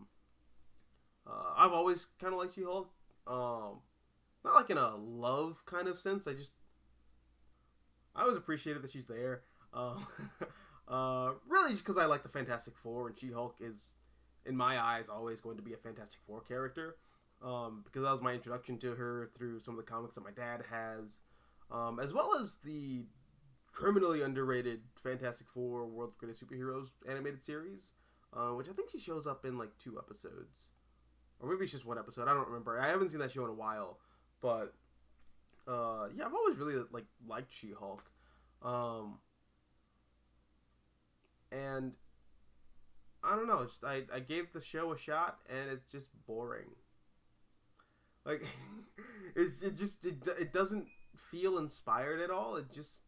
always kind of liked She-Hulk. Not like in a love kind of sense. I always appreciated that she's there. Really just because I like the Fantastic Four, and She-Hulk is, in my eyes, always going to be a Fantastic Four character. Because that was my introduction to her through some of the comics that my dad has, as well as the criminally underrated Fantastic Four World's Greatest Superheroes animated series, which I think she shows up in like 2 episodes, or maybe it's just 1 episode. I don't remember. I haven't seen that show in a while, but yeah, I've always really like liked She-Hulk, and I don't know. I gave the show a shot, and it's just boring. Like, it doesn't feel inspired at all. It just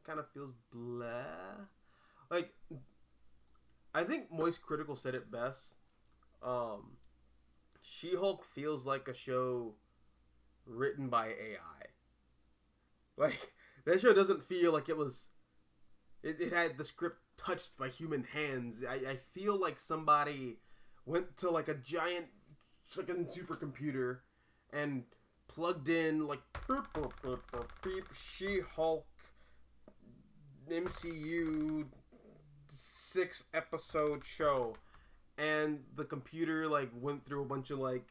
kind of feels blah. Like, I think Moist Critical said it best. She-Hulk feels like a show written by AI. Like, that show doesn't feel like it was... It had the script touched by human hands. I feel like somebody went to, like, a giant fucking supercomputer and plugged in, like, beep, She-Hulk MCU 6-episode show. And the computer, like, went through a bunch of, like,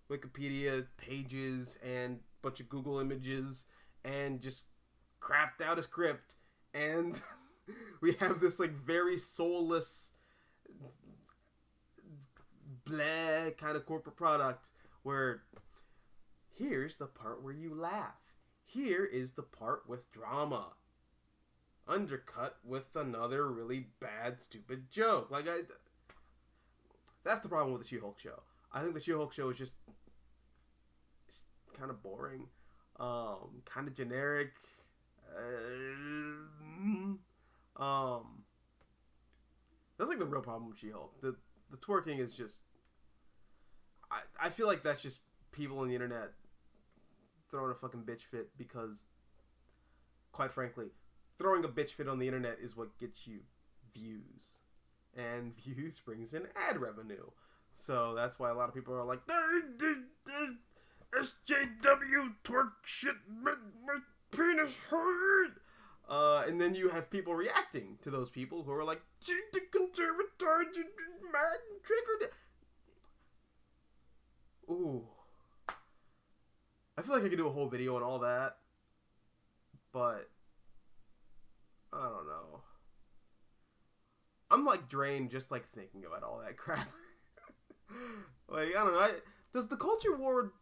Wikipedia pages and a bunch of Google images and just crapped out a script. And we have this, like, very soulless, blah kind of corporate product where here's the part where you laugh. Here is the part with drama. Undercut with another really bad, stupid joke. Like, that's the problem with the She-Hulk show. I think the She-Hulk show is just kind of boring, kind of generic. That's like the real problem with She-Hulk. The twerking is just. I feel like that's just people on the internet throwing a fucking bitch fit because, quite frankly, throwing a bitch fit on the internet is what gets you views. And views brings in ad revenue. So that's why a lot of people are like, SJW twerk shit, my penis hurt. And then you have people reacting to those people who are like, the conservative, mad, triggered. Ooh. I feel like I could do a whole video on all that. But I don't know. I'm like drained just like thinking about all that crap. Like, I don't know. Does the culture war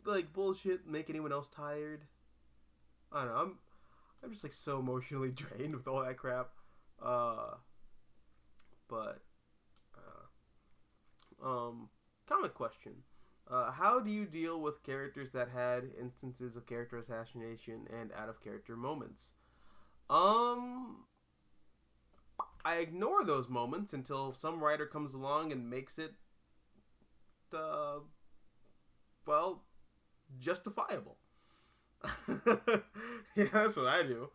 like bullshit make anyone else tired? I don't know. I'm just like so emotionally drained with all that crap. Comic question. How do you deal with characters that had instances of character assassination and out of character moments? I ignore those moments until some writer comes along and makes it, well, justifiable. Yeah, that's what I do.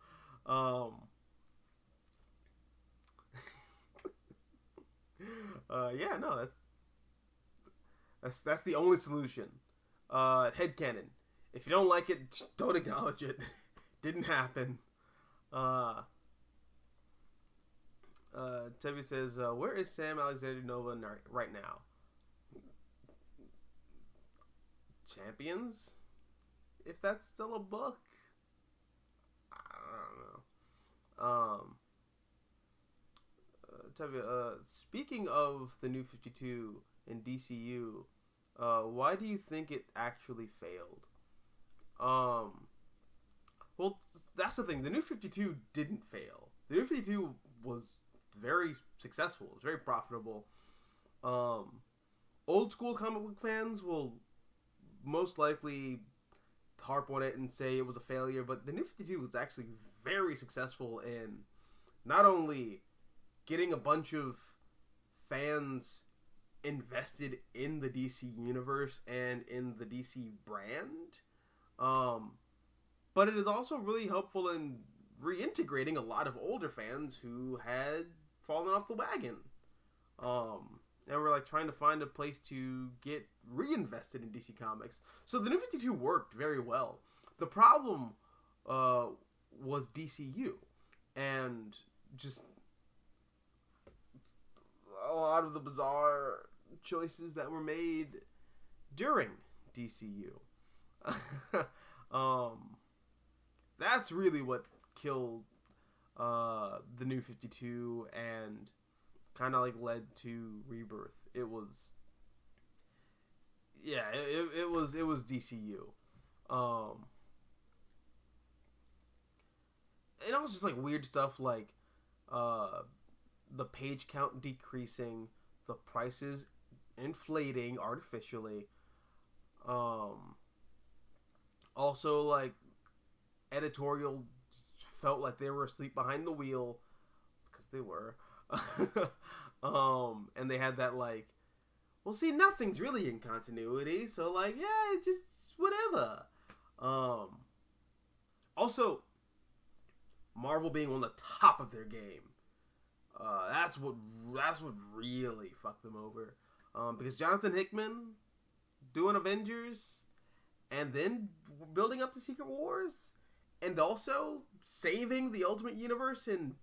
Yeah, no, that's the only solution. Headcanon. If you don't like it, don't acknowledge it. Didn't happen. Tevi says, where is Sam Alexander Nova right now? Champions? If that's still a book? I don't know. Tevi, speaking of the New 52 in DCU, why do you think it actually failed? Well, that's the thing. The New 52 didn't fail. The New 52 was very successful. It was very profitable. Old school comic book fans will most likely harp on it and say it was a failure, but the New 52 was actually very successful in not only getting a bunch of fans invested in the DC universe and in the DC brand, but it is also really helpful in reintegrating a lot of older fans who had fallen off the wagon. And we're like trying to find a place to get reinvested in DC Comics. So the New 52 worked very well. The problem was DCU and just a lot of the bizarre choices that were made during DCU. That's really what killed the New 52 and kind of like led to Rebirth. It was, yeah, it was DCU. And also just like weird stuff like the page count decreasing, the prices inflating artificially. Also, like, editorial felt like they were asleep behind the wheel, because they were. And they had that, like, well, see, nothing's really in continuity, so, like, yeah, just whatever. Also, Marvel being on the top of their game. That's what really fucked them over. Because Jonathan Hickman doing Avengers and then building up to Secret Wars and also saving the Ultimate Universe and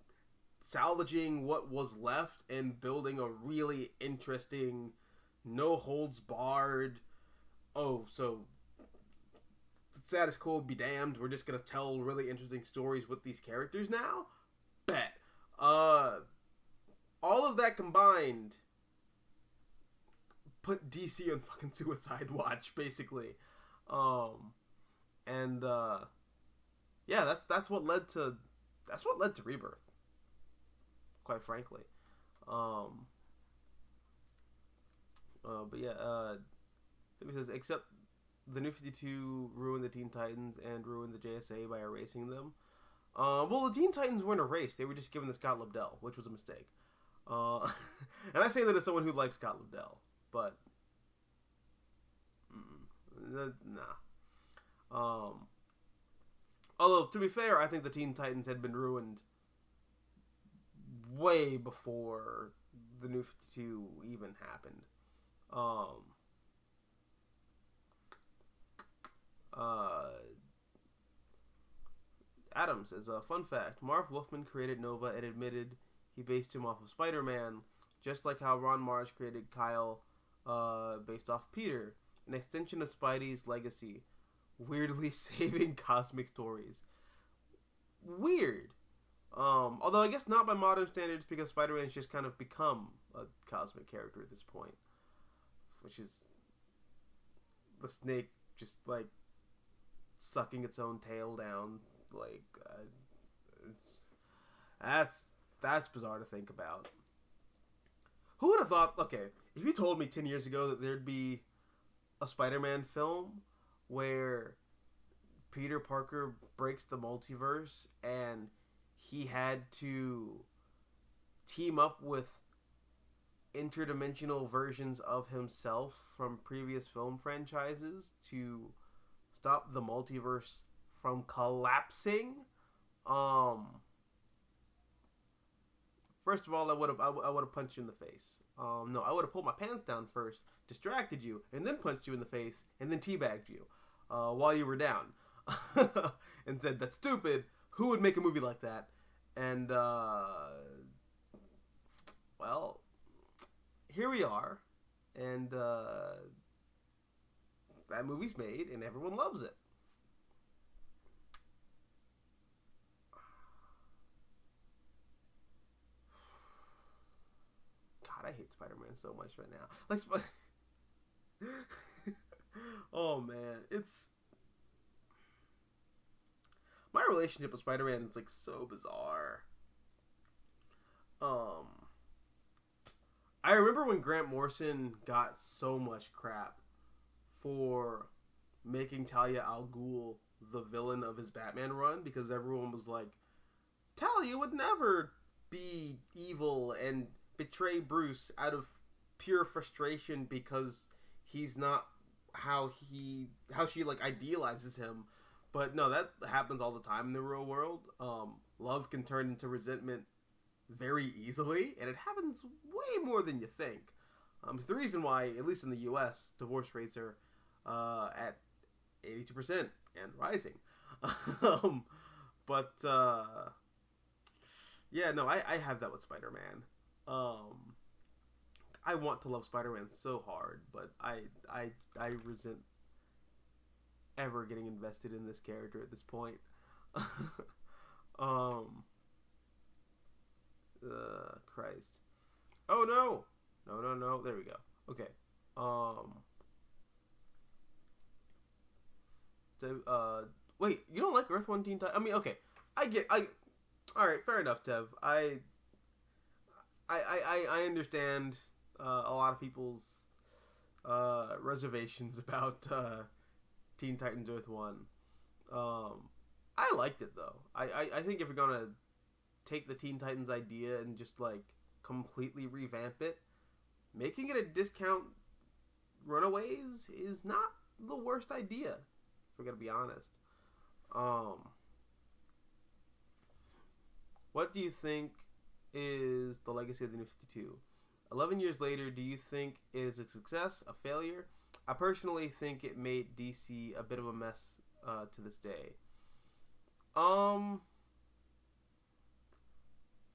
salvaging what was left and building a really interesting, no holds barred. Oh, so status quo be damned. We're just gonna tell really interesting stories with these characters now. Bet. All of that combined put DC on fucking suicide watch, basically. Yeah, that's what led to Rebirth, quite frankly. But yeah, it says, except the New 52 ruined the Teen Titans and ruined the JSA by erasing them. Well, the Teen Titans weren't erased; they were just given to Scott Lobdell, which was a mistake. And I say that as someone who likes Scott Lobdell, but nah. Although, to be fair, I think the Teen Titans had been ruined way before the New 52 even happened. Adam says, fun fact, Marv Wolfman created Nova and admitted he based him off of Spider-Man, just like how Ron Mars created Kyle based off Peter, an extension of Spidey's legacy, weirdly saving cosmic stories. Weird. Although I guess not by modern standards, because Spider-Man's just kind of become a cosmic character at this point, which is the snake just, like, sucking its own tail down. Like, that's bizarre to think about. Who would have thought, okay, if you told me 10 years ago that there'd be a Spider-Man film where Peter Parker breaks the multiverse and he had to team up with interdimensional versions of himself from previous film franchises to stop the multiverse from collapsing. First of all, I would have punched you in the face. No, I would have pulled my pants down first, distracted you, and then punched you in the face, and then teabagged you while you were down, and said, "That's stupid. Who would make a movie like that?" And well, here we are, and that movie's made, and everyone loves it. God, I hate Spider-Man so much right now. Like, oh man, it's my relationship with Spider-Man is like so bizarre. I remember when Grant Morrison got so much crap for making Talia al Ghul the villain of his Batman run, because everyone was like, Talia would never be evil and betray Bruce out of pure frustration because he's not how she like idealizes him. But no, that happens all the time in the real world. Love can turn into resentment very easily, and it happens way more than you think. It's the reason why, at least in the U.S., divorce rates are at 82% and rising. But yeah, no, I have that with Spider-Man. I want to love Spider-Man so hard, but I resent ever getting invested in this character at this point. Christ. Oh no! No. There we go. Okay. So, wait, you don't like Earth 1 Teen Titans? I mean, okay. Alright, fair enough, Tev. I understand a lot of people's reservations about Teen Titans Earth 1. I liked it though. I think if you're gonna take the Teen Titans idea and just like completely revamp it, making it a discount Runaways is not the worst idea. If we're gonna be honest. What do you think is the legacy of the New 52? 11 years later, do you think it is a success, a failure? I personally think it made DC a bit of a mess to this day.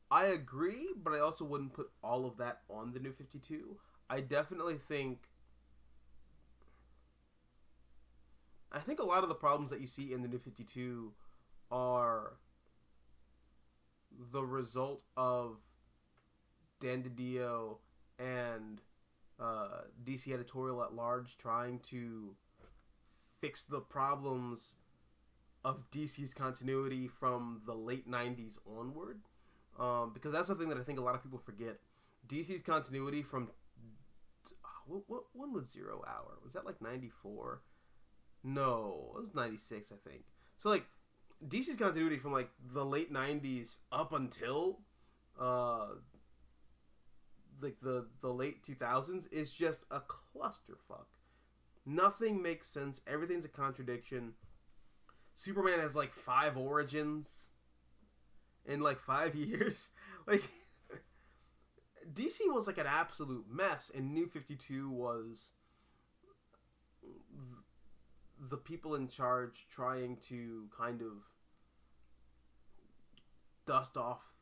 I agree, but I also wouldn't put all of that on the New 52. I definitely think a lot of the problems that you see in the New 52 are the result of Dan DiDio and DC editorial at large trying to fix the problems of DC's continuity from the late 90s onward. Because that's the thing that I think a lot of people forget. DC's continuity from... when was Zero Hour? Was that like 94? No, it was 96, I think. So like, DC's continuity from like the late 90s up until like the late 2000s is just a clusterfuck. Nothing makes sense. Everything's a contradiction. Superman has like 5 origins in like 5 years. Like, DC was like an absolute mess, and New 52 was the people in charge trying to kind of dust off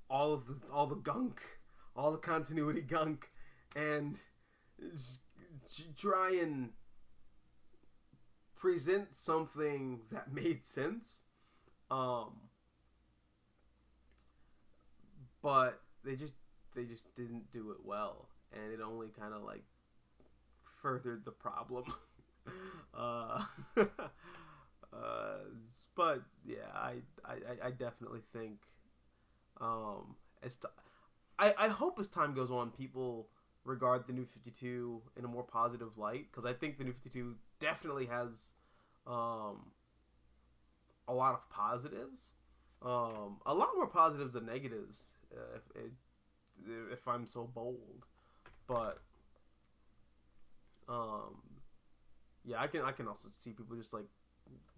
all the gunk, all the continuity gunk, and try and present something that made sense. But they just didn't do it well, and it only kind of like furthered the problem. But yeah, I definitely think I hope as time goes on, people regard the New 52 in a more positive light, because I think the New 52 definitely has a lot of positives, a lot more positives than negatives, if I'm so bold. But yeah, I can also see people just like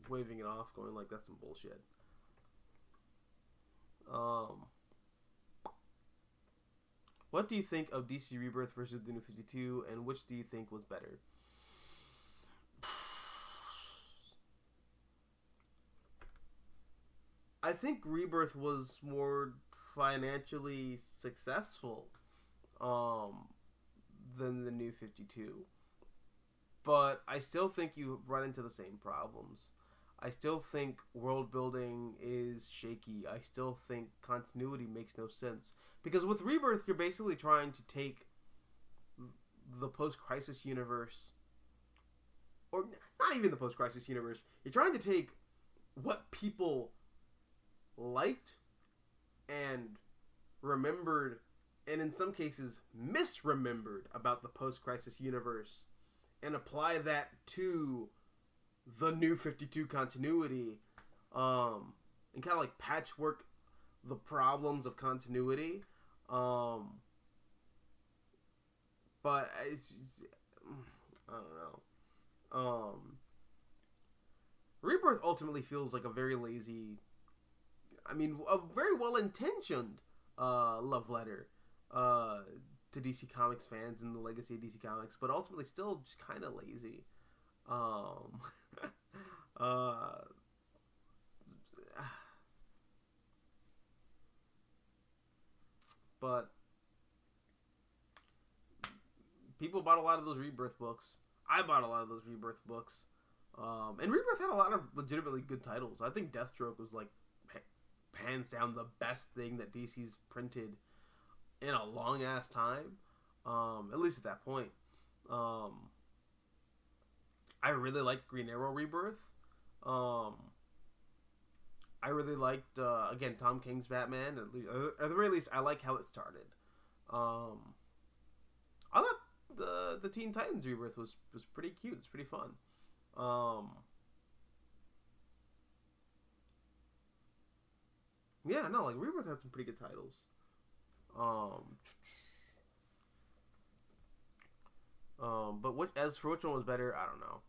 waving it off, going like, that's some bullshit. What do you think of DC Rebirth versus the New 52, and which do you think was better? I think Rebirth was more financially successful than the New 52. But I still think you run into the same problems. I still think world building is shaky. I still think continuity makes no sense. Because with Rebirth, you're basically trying to take the post-crisis universe, or not even the post-crisis universe, you're trying to take what people liked and remembered, and in some cases misremembered about the post-crisis universe, and apply that to the New 52 continuity, and kind of like patchwork the problems of continuity. But it's I don't know. Rebirth ultimately feels like a very lazy, I mean, a very well-intentioned love letter to DC Comics fans and the legacy of DC Comics, but ultimately still just kind of lazy. But people bought a lot of those Rebirth books. I bought a lot of those Rebirth books. And Rebirth had a lot of legitimately good titles. I think Deathstroke was like hands down the best thing that DC's printed in a long ass time. At least at that point. I really liked Green Arrow Rebirth. I really liked again Tom King's Batman. At the very least, I like how it started. I thought the Teen Titans Rebirth was pretty cute. It's pretty fun. Yeah, no, like Rebirth had some pretty good titles. Um, but as for which one was better, I don't know.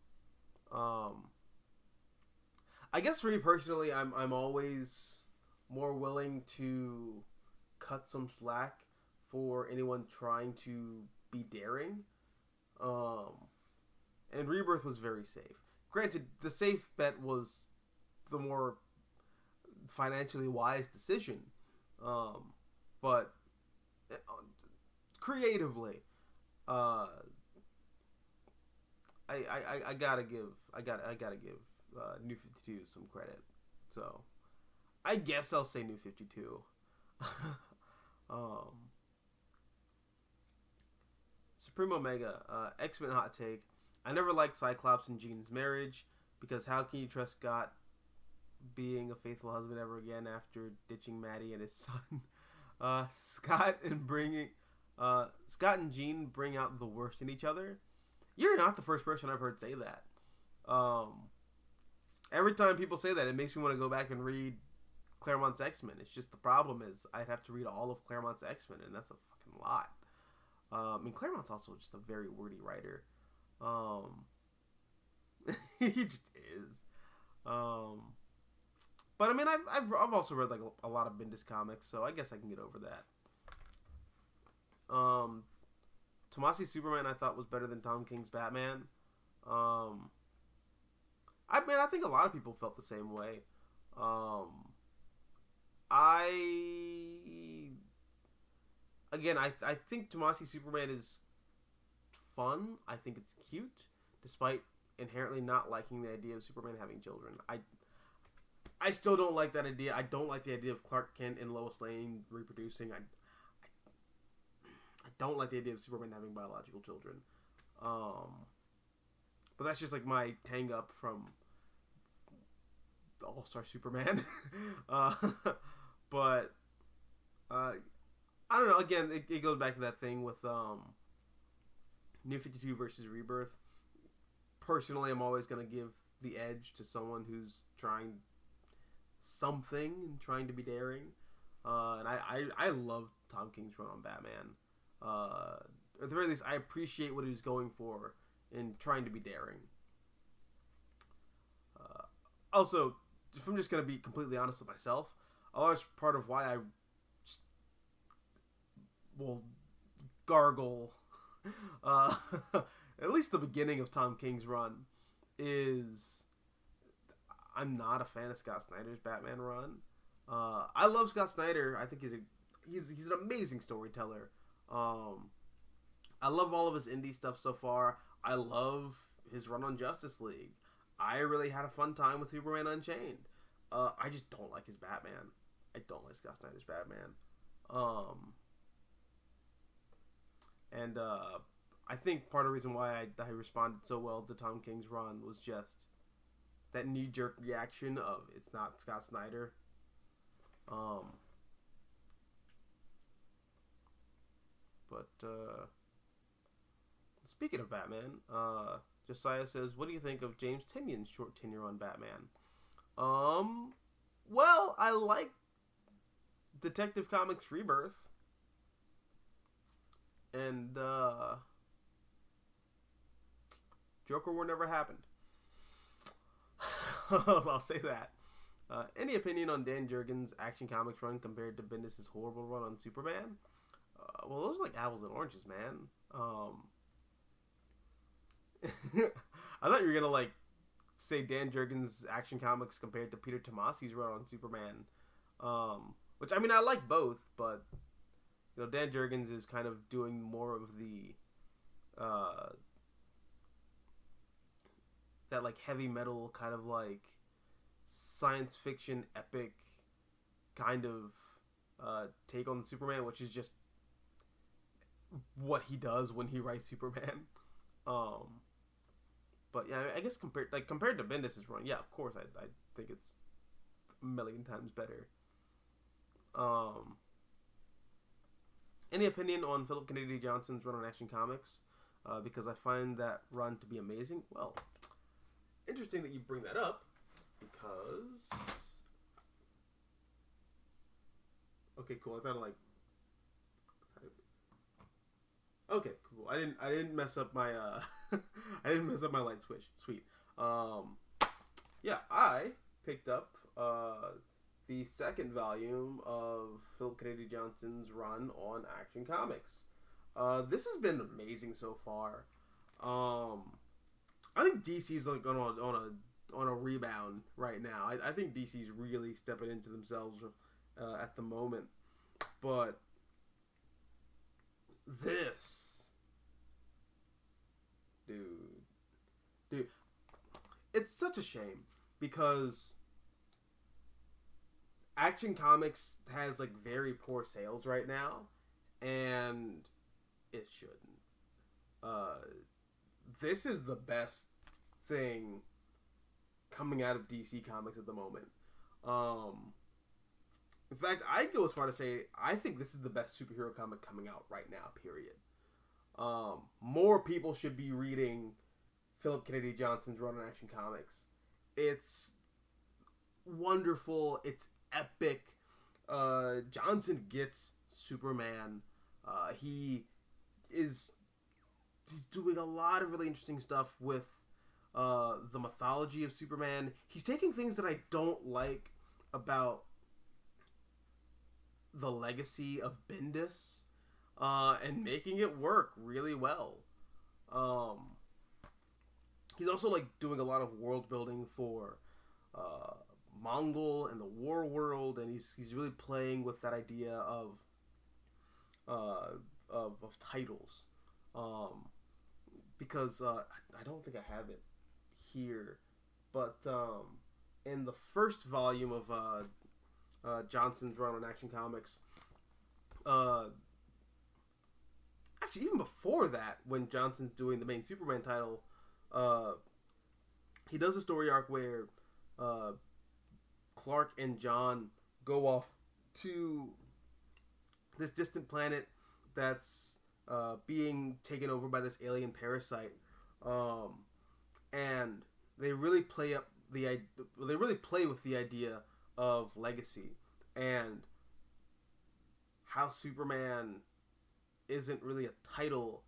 I guess for me personally, I'm always more willing to cut some slack for anyone trying to be daring. Um, and Rebirth was very safe. Granted, the safe bet was the more financially wise decision, but creatively, uh, I gotta give New 52 some credit. So I guess I'll say New 52. um, Supreme Omega, X-Men hot take. I never liked Cyclops and Jean's marriage because how can you trust Scott being a faithful husband ever again after ditching Maddie and his son? Scott and Jean bring out the worst in each other. You're not the first person I've heard say that. Every time people say that, it makes me want to go back and read Claremont's X-Men. It's just the problem is I'd have to read all of Claremont's X-Men, and that's a fucking lot. I mean, Claremont's also just a very wordy writer. He just is. But I mean, I've also read like a lot of Bendis comics, so I guess I can get over that. Tomasi's Superman I thought was better than Tom King's Batman. I mean, I think a lot of people felt the same way. I think Tomasi's Superman is fun. I think it's cute, despite inherently not liking the idea of Superman having children. I still don't like that idea. I don't like the idea of Clark Kent and Lois Lane reproducing. I don't like the idea of Superman having biological children. But that's just like my hang up from All-Star Superman. But I don't know. Again, it goes back to that thing with New 52 versus Rebirth. Personally, I'm always going to give the edge to someone who's trying something and trying to be daring. And I love Tom King's run on Batman. At the very least, I appreciate what he was going for in trying to be daring. Also, if I'm just going to be completely honest with myself, a large part of why I will gargle at least the beginning of Tom King's run is I'm not a fan of Scott Snyder's Batman run. I love Scott Snyder. I think he's an amazing storyteller. I love all of his indie stuff so far. I love his run on Justice League. I really had a fun time with Superman Unchained. I just don't like his Batman. I don't like Scott Snyder's Batman. And I think part of the reason why I responded so well to Tom King's run was just that knee-jerk reaction of it's not Scott Snyder. But speaking of Batman, Josiah says, what do you think of James Tynion's short tenure on Batman? Well, I like Detective Comics Rebirth. And Joker War never happened. I'll say that. Any opinion on Dan Jurgens' Action Comics run compared to Bendis' horrible run on Superman? Well, those are like apples and oranges, man. I thought you were gonna like say Dan Jurgens' Action Comics compared to Peter Tomasi's run on Superman. Which I mean, I like both, but you know, Dan Jurgens is kind of doing more of the that like heavy metal kind of like science fiction epic kind of take on Superman, which is just what he does when he writes Superman. But yeah, I guess compared to Bendis' run, yeah, of course, I think it's a million times better. Um, any opinion on Philip Kennedy Johnson's run on Action Comics? Because I find that run to be amazing. Well, interesting that you bring that up, because... Okay, cool. I thought Okay, cool. I didn't mess up my I didn't mess up my light switch. Sweet. Yeah, I picked up the second volume of Philip Kennedy Johnson's run on Action Comics. This has been amazing so far. I think DC's like on a rebound right now. I think DC's really stepping into themselves at the moment, but this, dude, it's such a shame because Action Comics has like very poor sales right now, and it shouldn't. This is the best thing coming out of DC Comics at the moment. In fact, I'd go as far to say I think this is the best superhero comic coming out right now, period. More people should be reading Philip Kennedy Johnson's run on Action Comics. It's wonderful. It's epic. Johnson gets Superman. He's doing a lot of really interesting stuff with the mythology of Superman. He's taking things that I don't like about the legacy of Bendis and making it work really well. He's also like doing a lot of world building for Mongol and the War World, and he's really playing with that idea of titles. Because I don't think I have it here, but in the first volume of Johnson's run on Action Comics, actually even before that, when Johnson's doing the main Superman title, he does a story arc where Clark and John go off to this distant planet that's being taken over by this alien parasite, and they really play with the idea of legacy and how Superman isn't really a title,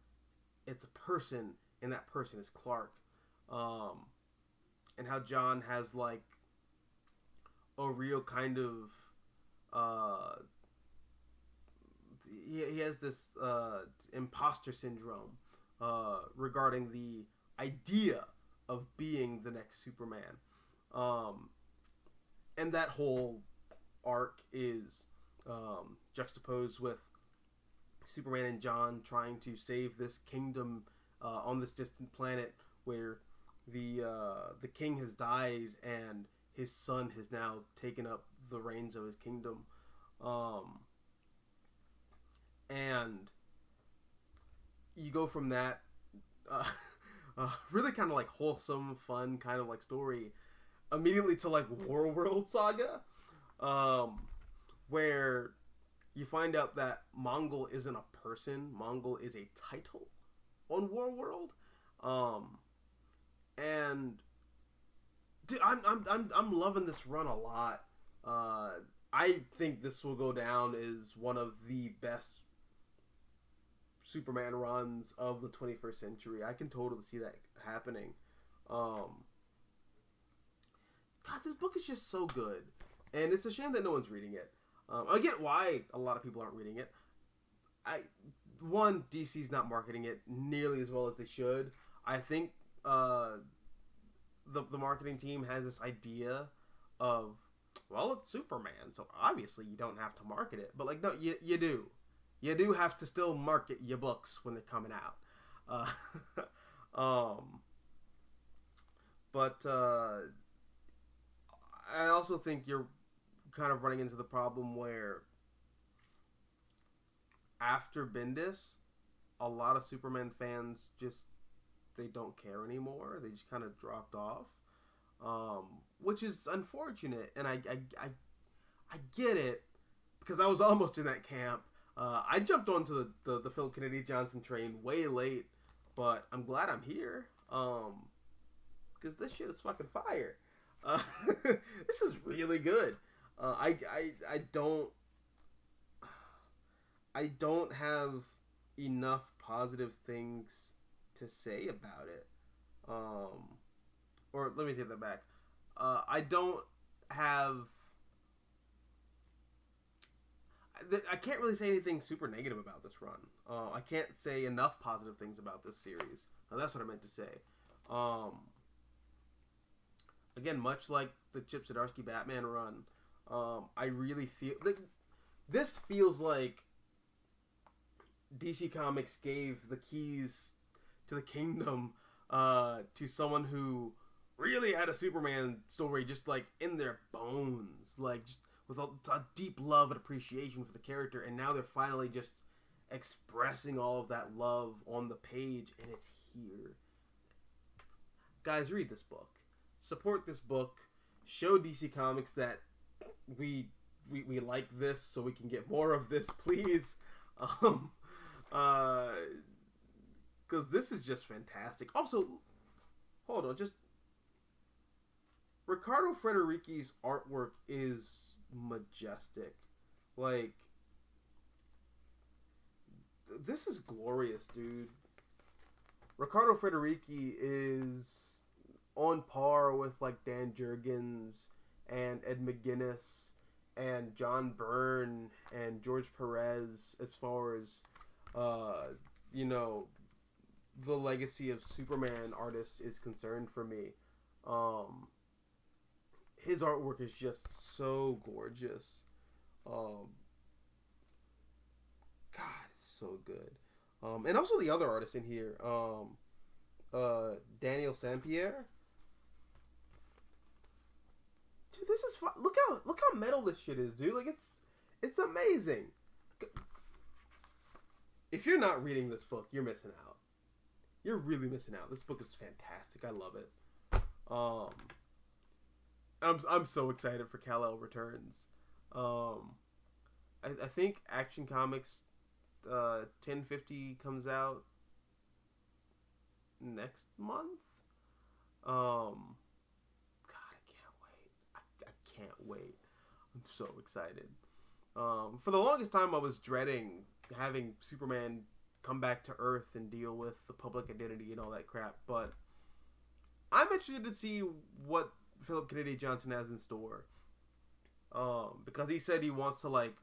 it's a person, and that person is Clark, and how John has like a real kind of he has this imposter syndrome regarding the idea of being the next Superman, and that whole arc is juxtaposed with Superman and John trying to save this kingdom on this distant planet where the king has died and his son has now taken up the reins of his kingdom. And you go from that really kind of like wholesome, fun kind of like story immediately to like War World Saga, where you find out that Mongol isn't a person. Mongol is a title on War World, and dude, I'm loving this run a lot. I think this will go down as one of the best Superman runs of the 21st century. I can totally see that happening. God, this book is just so good, and it's a shame that no one's reading it. I get why a lot of people aren't reading it. DC's not marketing it nearly as well as they should. I think the marketing team has this idea of, well, it's Superman, so obviously you don't have to market it. But like, no, you do. You do have to still market your books when they're coming out. But I also think you're kind of running into the problem where after Bendis, a lot of Superman fans just, they don't care anymore. They just kind of dropped off. which is unfortunate, and I get it because I was almost in that camp. I jumped onto the Philip Kennedy Johnson train way late, but I'm glad I'm here. Because this shit is fucking fire. Uh, this is really good. I don't have enough positive things to say about it. Or let me take that back. I don't have. I can't really say anything super negative about this run. I can't say enough positive things about this series. That's what I meant to say. Again, much like the Chip Zdarsky Batman run, I really feel this feels like DC Comics gave the keys to the kingdom to someone who really had a Superman story just like in their bones, like just with a deep love and appreciation for the character, and now they're finally just expressing all of that love on the page, and it's here. Guys, read this book. Support this book. Show DC Comics that we like this, so we can get more of this, please. Because this is just fantastic. Also, hold on, just Riccardo Frederici's artwork is majestic. Like, this is glorious, dude. Riccardo Frederici is on par with like Dan Jurgens and Ed McGuinness and John Byrne and George Perez as far as the legacy of Superman artists is concerned for me. His artwork is just so gorgeous. God, it's so good. And also the other artists in here, Daniel Sampierre. Dude, this is fun. Look how metal this shit is, dude. Like it's amazing. If you're not reading this book, you're missing out. You're really missing out. This book is fantastic. I love it. I'm so excited for Kal-El Returns. I think Action Comics 1050 comes out next month. God, I can't wait. I'm so excited. For the longest time, I was dreading having Superman come back to Earth and deal with the public identity and all that crap. But I'm interested to see what Philip Kennedy Johnson has in store. Because he said he wants to like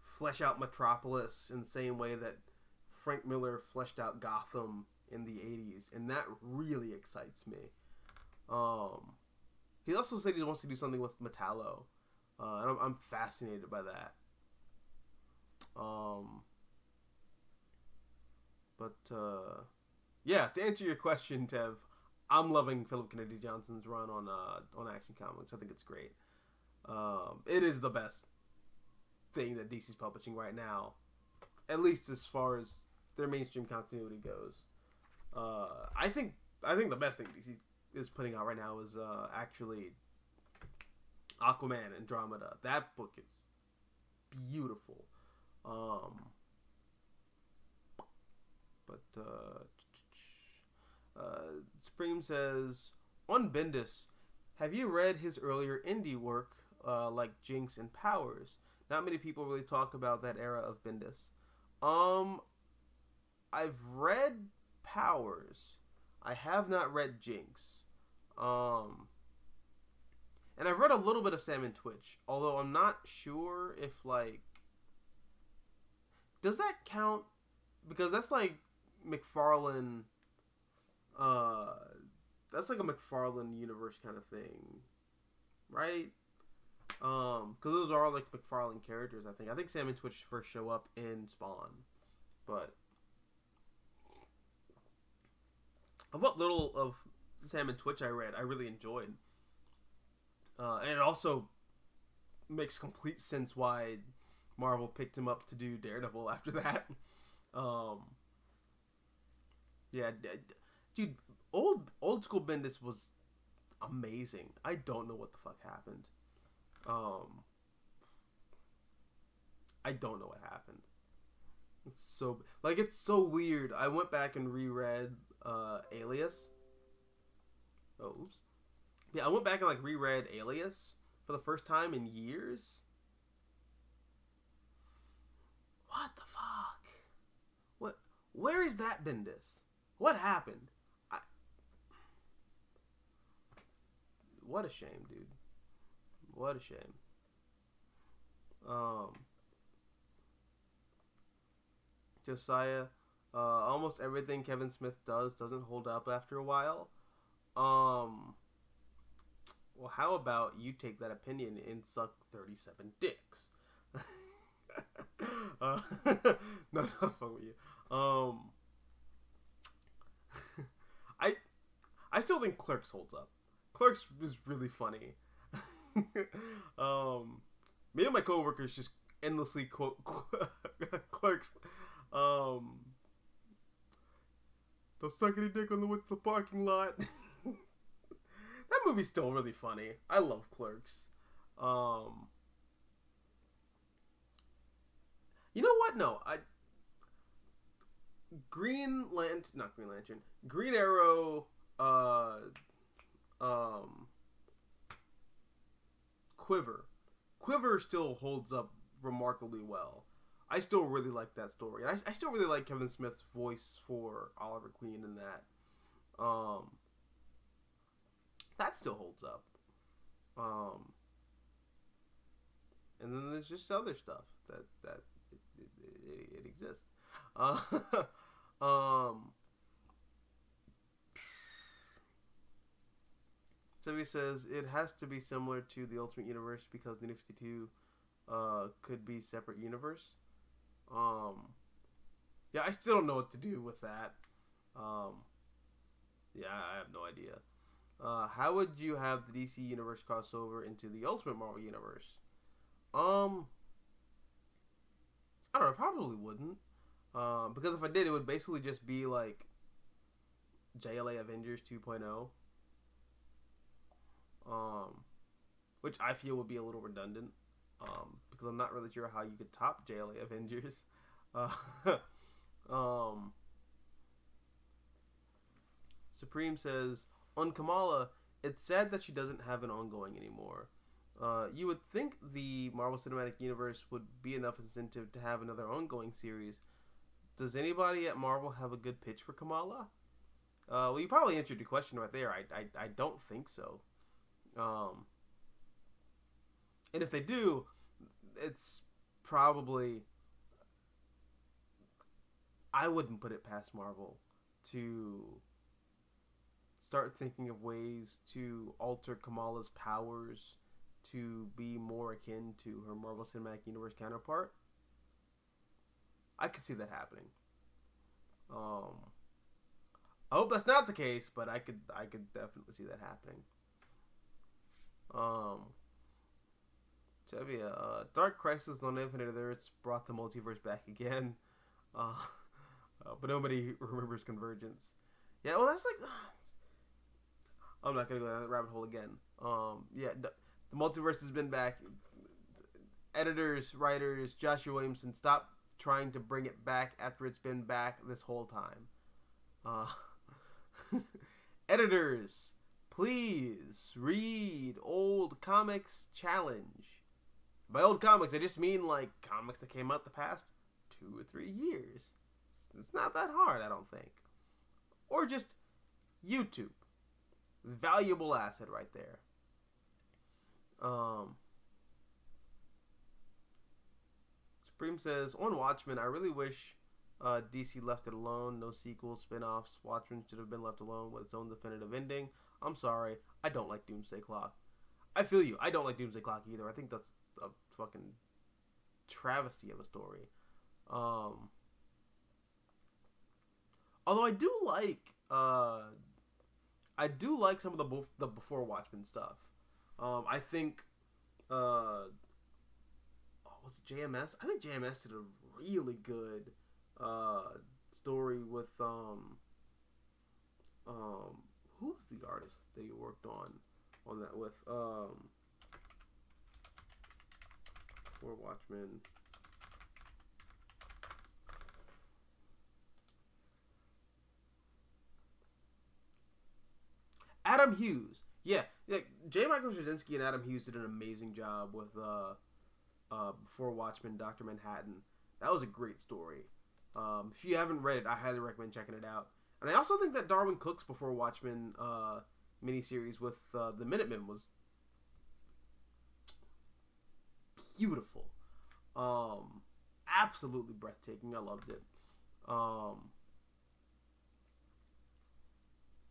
flesh out Metropolis in the same way that Frank Miller fleshed out Gotham in the 80s, and that really excites me. He also said he wants to do something with Metallo, and I'm fascinated by that. Yeah, to answer your question, Tev, I'm loving Philip Kennedy Johnson's run on Action Comics. I think it's great. It is the best thing that DC's publishing right now, at least as far as their mainstream continuity goes. I think the best thing DC is putting out right now is actually Aquaman Andromeda. That book is beautiful. Supreme says, on Bendis, have you read his earlier indie work like Jinx and Powers? Not many people really talk about that era of Bendis. I've read Powers. I have not read Jinx. And I've read a little bit of Sam and Twitch, although I'm not sure if like, does that count? Because that's like McFarlane. That's like a McFarlane universe kind of thing, right? Because those are all like McFarlane characters. I think Sam and Twitch first show up in Spawn, but of what little of Sam and Twitch I read, I really enjoyed. And it also makes complete sense why Marvel picked him up to do Daredevil after that. Yeah, dude, old school Bendis was amazing. I don't know what the fuck happened. I don't know what happened. It's so weird. I went back and reread Alias. Oh, oops. Yeah, I went back and reread Alias for the first time in years. What the fuck? What? Where is that Bendis? What happened? What a shame, dude. What a shame. Josiah, almost everything Kevin Smith does doesn't hold up after a while. Well, how about you take that opinion and suck 37 dicks? No, fuck with you. I still think Clerks holds up. Clerks is really funny. Me and my coworkers just endlessly quote Clerks. Don't suck any dick on the way to the parking lot. That movie's still really funny. I love Clerks. You know what? No, Green Arrow. Quiver still holds up remarkably well. I still really like that story. And I still really like Kevin Smith's voice for Oliver Queen in that. That still holds up. And then there's just other stuff that it exists. So he says it has to be similar to the Ultimate Universe because the New 52 could be separate universe. Yeah, I still don't know what to do with that. Yeah, I have no idea. How would you have the DC Universe cross over into the Ultimate Marvel Universe? I don't know, probably wouldn't. Because if I did, it would basically just be like JLA Avengers 2.0. Which I feel would be a little redundant. Because I'm not really sure how you could top JLA Avengers. Supreme says, on Kamala, it's sad that she doesn't have an ongoing anymore. You would think the Marvel Cinematic Universe would be enough incentive to have another ongoing series. Does anybody at Marvel have a good pitch for Kamala? Well, you probably answered your question right there. I don't think so. And if they do, it's probably... I wouldn't put it past Marvel to start thinking of ways to alter Kamala's powers to be more akin to her Marvel Cinematic Universe counterpart. I could see that happening. I hope that's not the case, but I could definitely see that happening. Tevia, Dark Crisis on Infinite Earths brought the multiverse back again. But nobody remembers Convergence. Yeah, well, that's like... I'm not going to go down that rabbit hole again. Yeah, the multiverse has been back. Editors, writers, Joshua Williamson, stop trying to bring it back after it's been back this whole time. Editors, please read old comics challenge. By old comics, I just mean like comics that came out the past 2 or 3 years. It's not that hard, I don't think. Or just YouTube. Valuable asset right there. Supreme says, on Watchmen, I really wish DC left it alone. No sequels, spin-offs. Watchmen should have been left alone with its own definitive ending. I'm sorry. I don't like Doomsday Clock. I feel you. I don't like Doomsday Clock either. I think that's a fucking travesty of a story. Although I do like some of the before Watchmen stuff. I think was it JMS? I think JMS did a really good story with who was the the artist that he worked on that with. For Watchmen. Adam Hughes. Yeah, J. Michael Straczynski and Adam Hughes did an amazing job with Before Watchmen, Dr. Manhattan. That was a great story. If you haven't read it, I highly recommend checking it out. And I also think that Darwin Cook's Before Watchmen miniseries with the Minutemen was beautiful. Absolutely breathtaking. I loved it.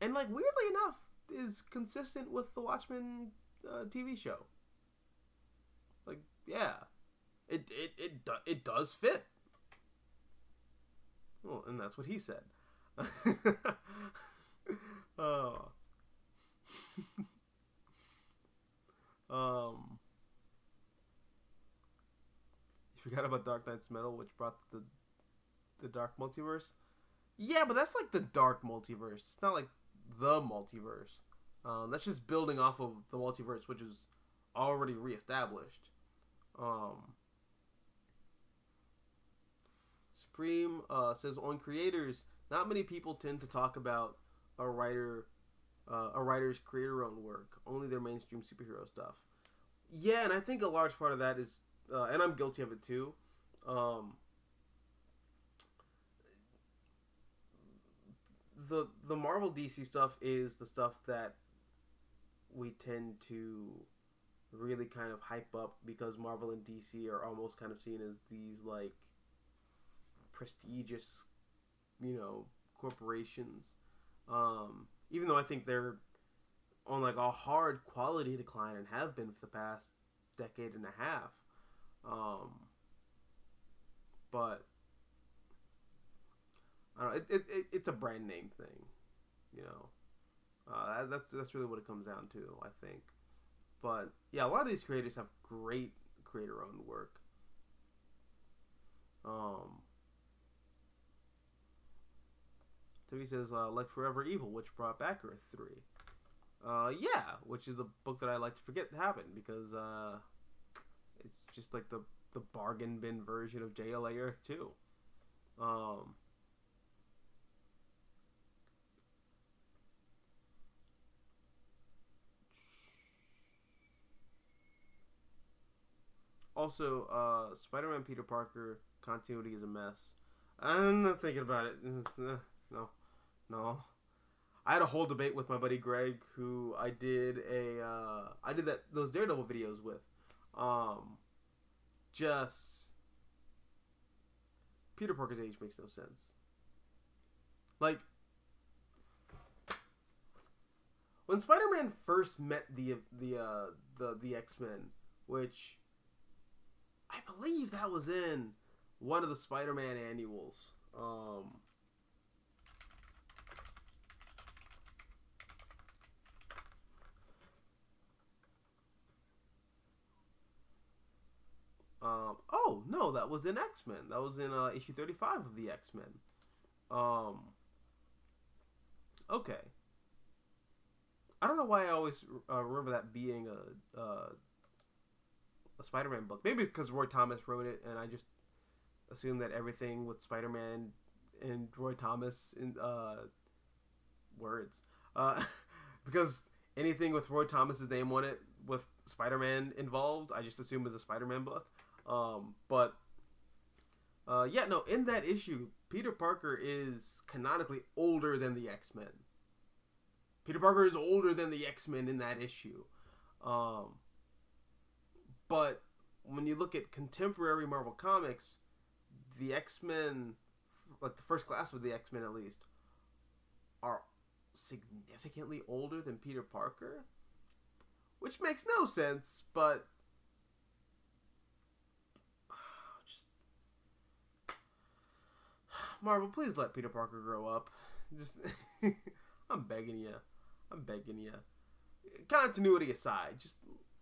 And like weirdly enough, is consistent with the Watchmen TV show. Like, yeah, it does fit. Well, and that's what he said. Oh. You forgot about Dark Knight's Metal, which brought the Dark Multiverse. Yeah, but that's like the Dark Multiverse. It's not like the multiverse. That's just building off of the multiverse, which is already reestablished. Supreme says, on creators, not many people tend to talk about a writer's creator-owned work, only their mainstream superhero stuff. Yeah, and I think a large part of that is, and I'm guilty of it too, the Marvel DC stuff is the stuff that we tend to really kind of hype up because Marvel and DC are almost kind of seen as these like prestigious, corporations. Even though I think they're on like a hard quality decline and have been for the past decade and a half. But I don't know, it's a brand name thing, that's really what it comes down to, I think. But yeah, a lot of these creators have great creator-owned work. So he says, like Forever Evil, which brought back Earth 3. Yeah, which is a book that I like to forget happened because it's just like the bargain bin version of JLA Earth 2. Also, Spider-Man Peter Parker continuity is a mess. I'm not thinking about it. No. I had a whole debate with my buddy Greg, who I did those Daredevil videos with. Just Peter Parker's age makes no sense. Like when Spider-Man first met the X-Men, which I believe that was in one of the Spider-Man annuals. Oh no, that was in X-Men. That was in issue 35 of the X-Men. Okay. I don't know why I always remember that being a Spider-Man book. Maybe because Roy Thomas wrote it, and I just assumed that everything with Spider-Man and Roy Thomas in words. Because anything with Roy Thomas's name on it with Spider-Man involved, I just assume is a Spider-Man book. In that issue, Peter Parker is canonically older than the X-Men. Peter Parker is older than the X-Men in that issue. But when you look at contemporary Marvel Comics, the X-Men, like the first class of the X-Men at least, are significantly older than Peter Parker. Which makes no sense, but Marvel, please let Peter Parker grow up. Just, I'm begging you. Continuity aside, just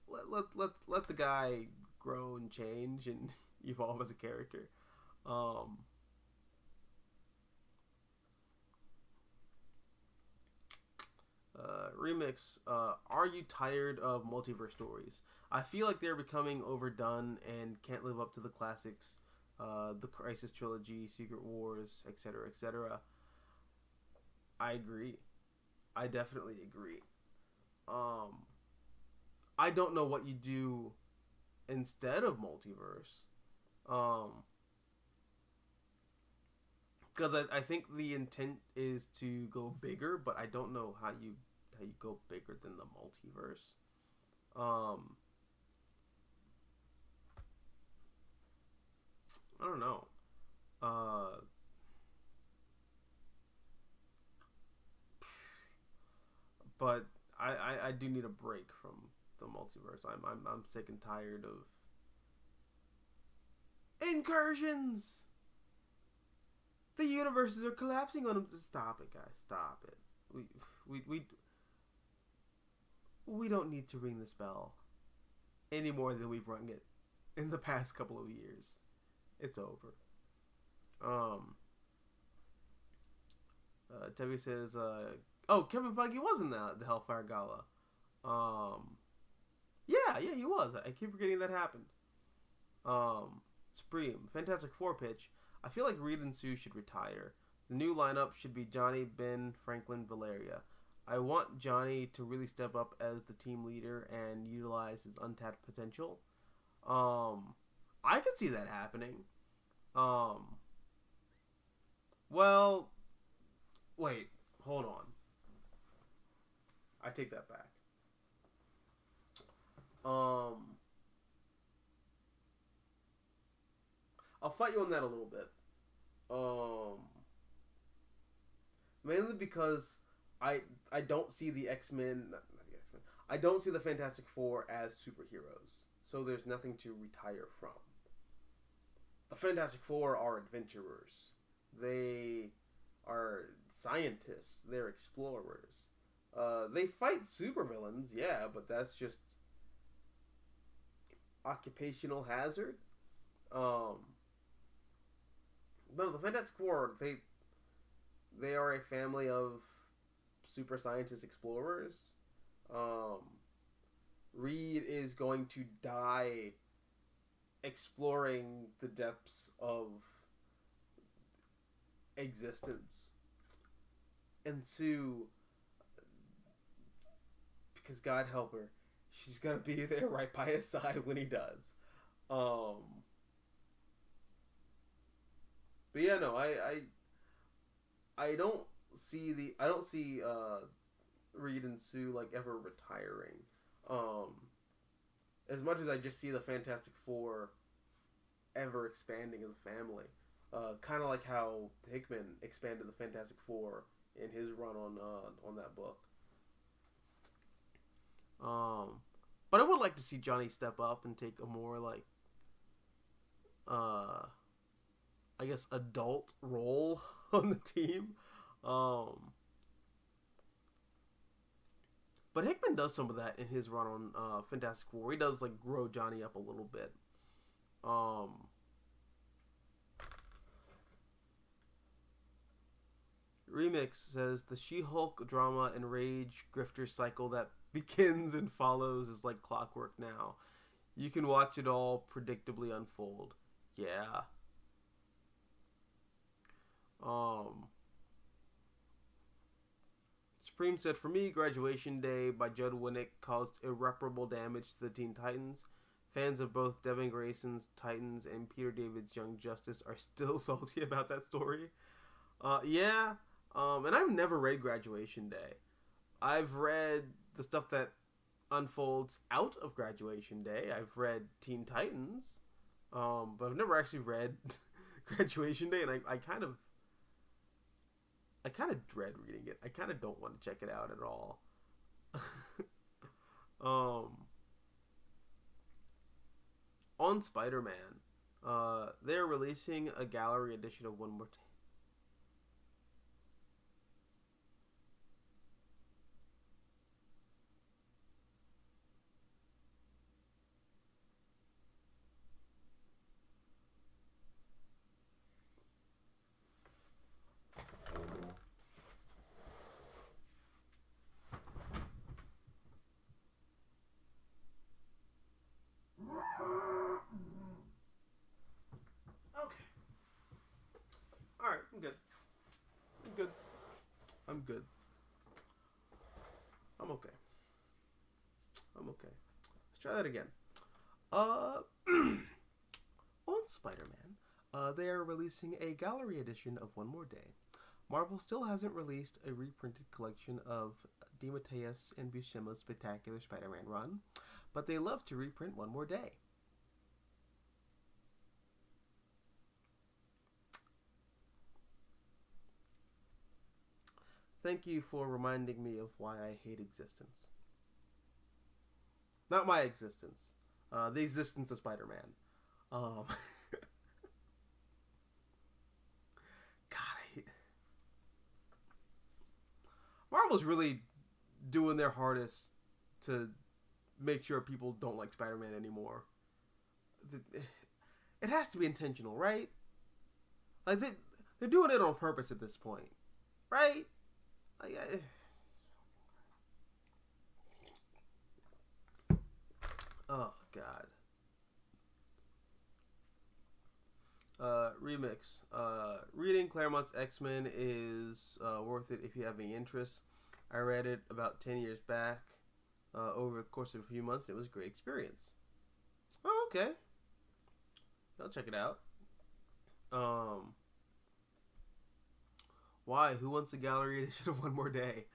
let the guy grow and change and evolve as a character. Remix, are you tired of multiverse stories? I feel like they're becoming overdone and can't live up to the classics, the Crisis Trilogy, Secret Wars, etc., etc. I agree. I definitely agree. Um, I don't know what you do instead of multiverse. Um, because I think the intent is to go bigger, but I don't know how you go bigger than the multiverse. Um, I don't know. Uh, but I do need a break from the multiverse. I'm sick and tired of incursions. The universes are collapsing on them. Stop it, guys. Stop it. We we we we don't need to ring this bell any more than we've rung it in the past couple of years. It's over. Um, Debbie says, "Oh, Kevin Feige was in the Hellfire Gala." Um, yeah, he was. I keep forgetting that happened. Supreme Fantastic Four pitch. I feel like Reed and Sue should retire. The new lineup should be Johnny, Ben, Franklin, Valeria. I want Johnny to really step up as the team leader and utilize his untapped potential. Um, I could see that happening. Um, well, wait, hold on. I take that back. Um, I'll fight you on that a little bit. Um, Mainly because I I don't see the X Men, not the X Men. I don't see the Fantastic Four as superheroes, so there's nothing to retire from. The Fantastic Four are adventurers. They are scientists. They're explorers. They fight supervillains, yeah, but that's just occupational hazard. Um, but the Fantastic Four, they are a family of super scientist explorers. Um, Reed is going to die exploring the depths of existence. And Sue, because God help her, she's gonna be there right by his side when he does. Um, but yeah, no, I don't I don't see Reed and Sue like ever retiring. Um, as much as I just see the Fantastic Four ever expanding as a family. Kind of like how Hickman expanded the Fantastic Four in his run on that book. But I would like to see Johnny step up and take a more like I guess adult role on the team. But Hickman does some of that in his run on Fantastic Four. He does like grow Johnny up a little bit. Remix says the She-Hulk drama and rage grifter cycle that begins and follows is like clockwork now. You can watch it all predictably unfold. Yeah. Supreme said, for me, Graduation Day by Judd Winnick caused irreparable damage to the Teen Titans. Fans of both Devin Grayson's Titans and Peter David's Young Justice are still salty about that story. Yeah. And I've never read Graduation Day. I've read the stuff that unfolds out of Graduation Day. I've read Teen Titans. But I've never actually read Graduation Day, and I kind of dread reading it. I kind of don't want to check it out at all. On Spider-Man, they're releasing a gallery edition of One More Time. I'm good. I'm okay. I'm okay. Let's try that again. On Spider-Man, they are releasing a gallery edition of One More Day. Marvel still hasn't released a reprinted collection of DeMatteis and Buscema's spectacular Spider-Man run, but they love to reprint One More Day. Thank you for reminding me of why I hate existence. Not my existence. The existence of Spider-Man. God, I hate... Marvel's really doing their hardest to make sure people don't like Spider-Man anymore. It has to be intentional, right? Like, they're doing it on purpose at this point. Right? Like, oh, God. Remix. Reading Claremont's X-Men is worth it if you have any interest. I read it about 10 years back over the course of a few months, and it was a great experience. Oh, okay. I'll check it out. Why? Who wants a gallery edition of One More Day?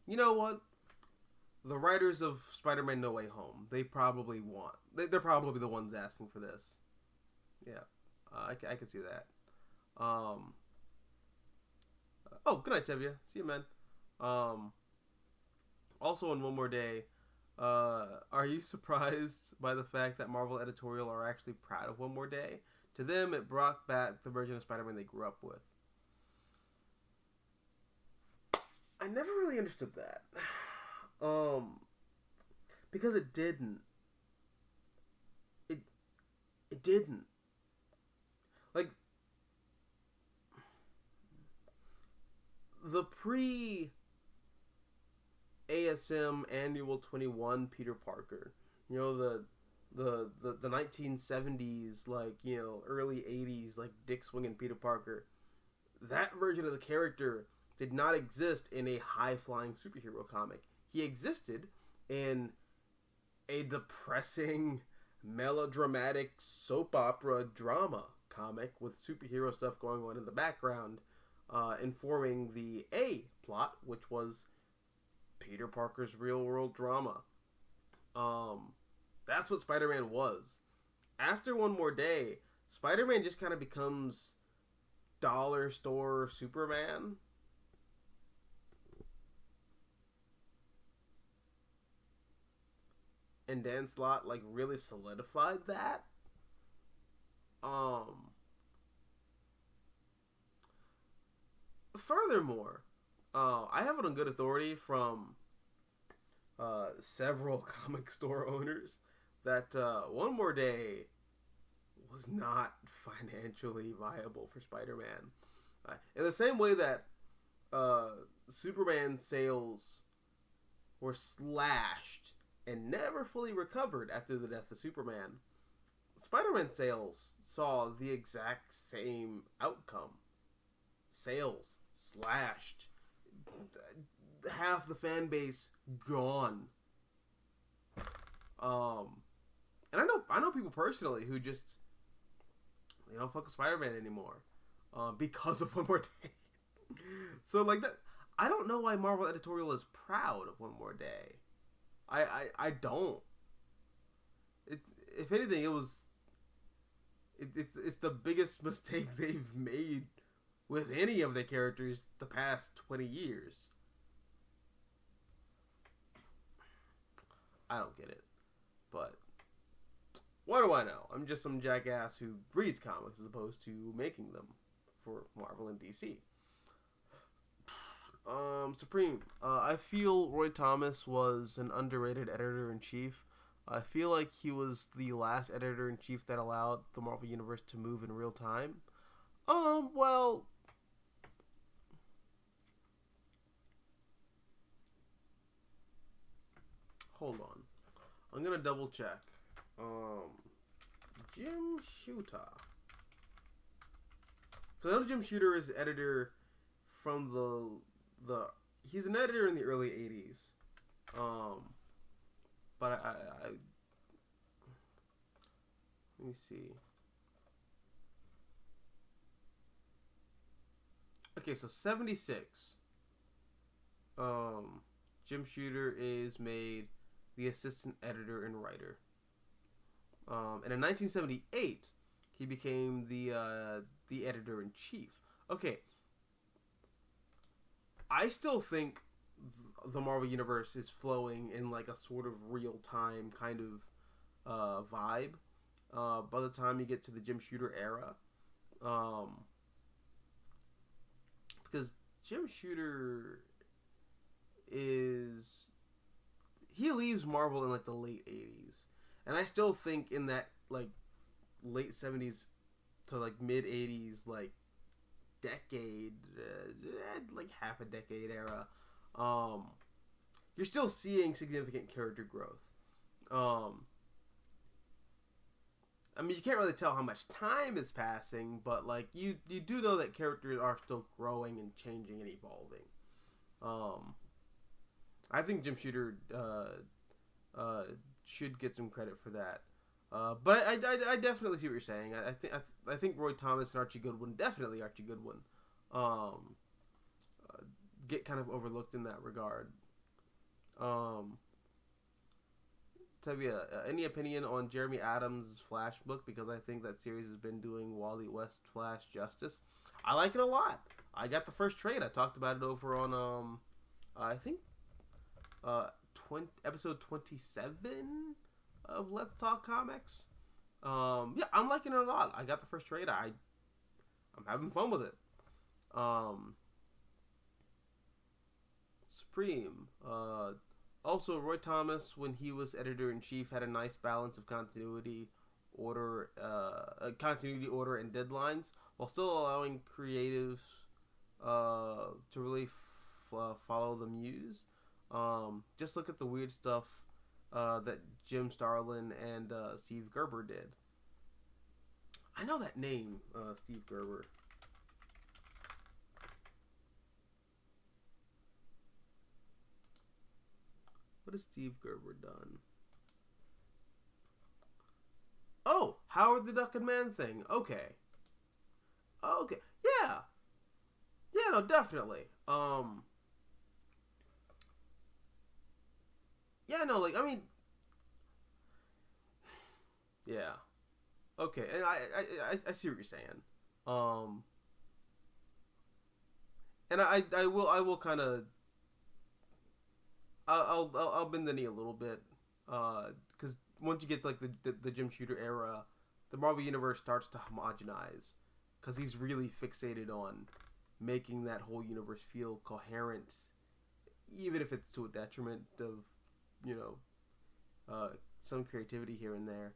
You know what? The writers of Spider-Man No Way Home, they probably want... They're probably the ones asking for this. Yeah. I can see that. Oh, good night, Tevya. See you, man. Also, on One More Day, are you surprised by the fact that Marvel editorial are actually proud of One More Day? To them, it brought back the version of Spider-Man they grew up with. I never really understood that. Because it didn't. It didn't. Like, the pre-ASM Annual 21 Peter Parker, you know, the 1970s, like, you know, early 80s, like, Dick swinging Peter Parker, that version of the character did not exist in a high-flying superhero comic. He existed in a depressing, melodramatic soap opera drama comic with superhero stuff going on in the background, informing the A plot, which was Peter Parker's real-world drama. That's what Spider-Man was. After One More Day, Spider-Man just kind of becomes dollar store Superman. And Dan Slott, like, really solidified that. Furthermore, I have it on good authority from several comic store owners that One More Day was not financially viable for Spider-Man. In the same way that Superman sales were slashed and never fully recovered after the death of Superman, Spider-Man sales saw the exact same outcome. Sales slashed. Half the fan base gone. And I know people personally who just, they don't fuck with Spider-Man anymore because of One More Day. So, like, that, I don't know why Marvel editorial is proud of One More Day. I don't. If anything, it's the biggest mistake they've made with any of the characters the past 20 years. I don't get it. But what do I know? I'm just some jackass who reads comics as opposed to making them for Marvel and DC. Supreme. I feel Roy Thomas was an underrated editor-in-chief. I feel like he was the last editor-in-chief that allowed the Marvel Universe to move in real time. Well, hold on. I'm gonna double check. Jim Shooter. Because I know Jim Shooter is editor from the he's an editor in the early '80s. But I let me see. Okay, so 76. Jim Shooter is made the assistant editor and writer. And in 1978, he became the editor in chief. Okay, I still think the Marvel Universe is flowing in like a sort of real time kind of vibe. By the time you get to the Jim Shooter era, because Jim Shooter he leaves Marvel in like the late 80s, and I still think in that like late 70s to like mid 80s like decade, like half a decade era, you're still seeing significant character growth. I mean, you can't really tell how much time is passing, but like you do know that characters are still growing and changing and evolving. I think Jim Shooter should get some credit for that. But I definitely see what you're saying. I think Roy Thomas and Archie Goodwin, definitely Archie Goodwin, get kind of overlooked in that regard. Tevia, any opinion on Jeremy Adams' Flash book? Because I think that series has been doing Wally West Flash justice. I like it a lot. I got the first trade. I talked about it over on I think episode 27 of Let's Talk Comics. Yeah, I'm liking it a lot. I got the first trade. I'm having fun with it. Supreme. Also, Roy Thomas, when he was editor-in-chief, had a nice balance of continuity, order, and deadlines, while still allowing creatives to really follow the muse. Just look at the weird stuff that Jim Starlin and Steve Gerber did. I know that name, Steve Gerber. What has Steve Gerber done? Oh, Howard the Duck and Man thing. Okay. Okay. Yeah. Yeah, no, definitely. Yeah, no, like, I mean, yeah. Okay, and I see what you're saying. And I will kind of I'll bend the knee a little bit, because once you get to like the Jim Shooter era, the Marvel Universe starts to homogenize, because he's really fixated on making that whole universe feel coherent, even if it's to a detriment of, you know, some creativity here and there.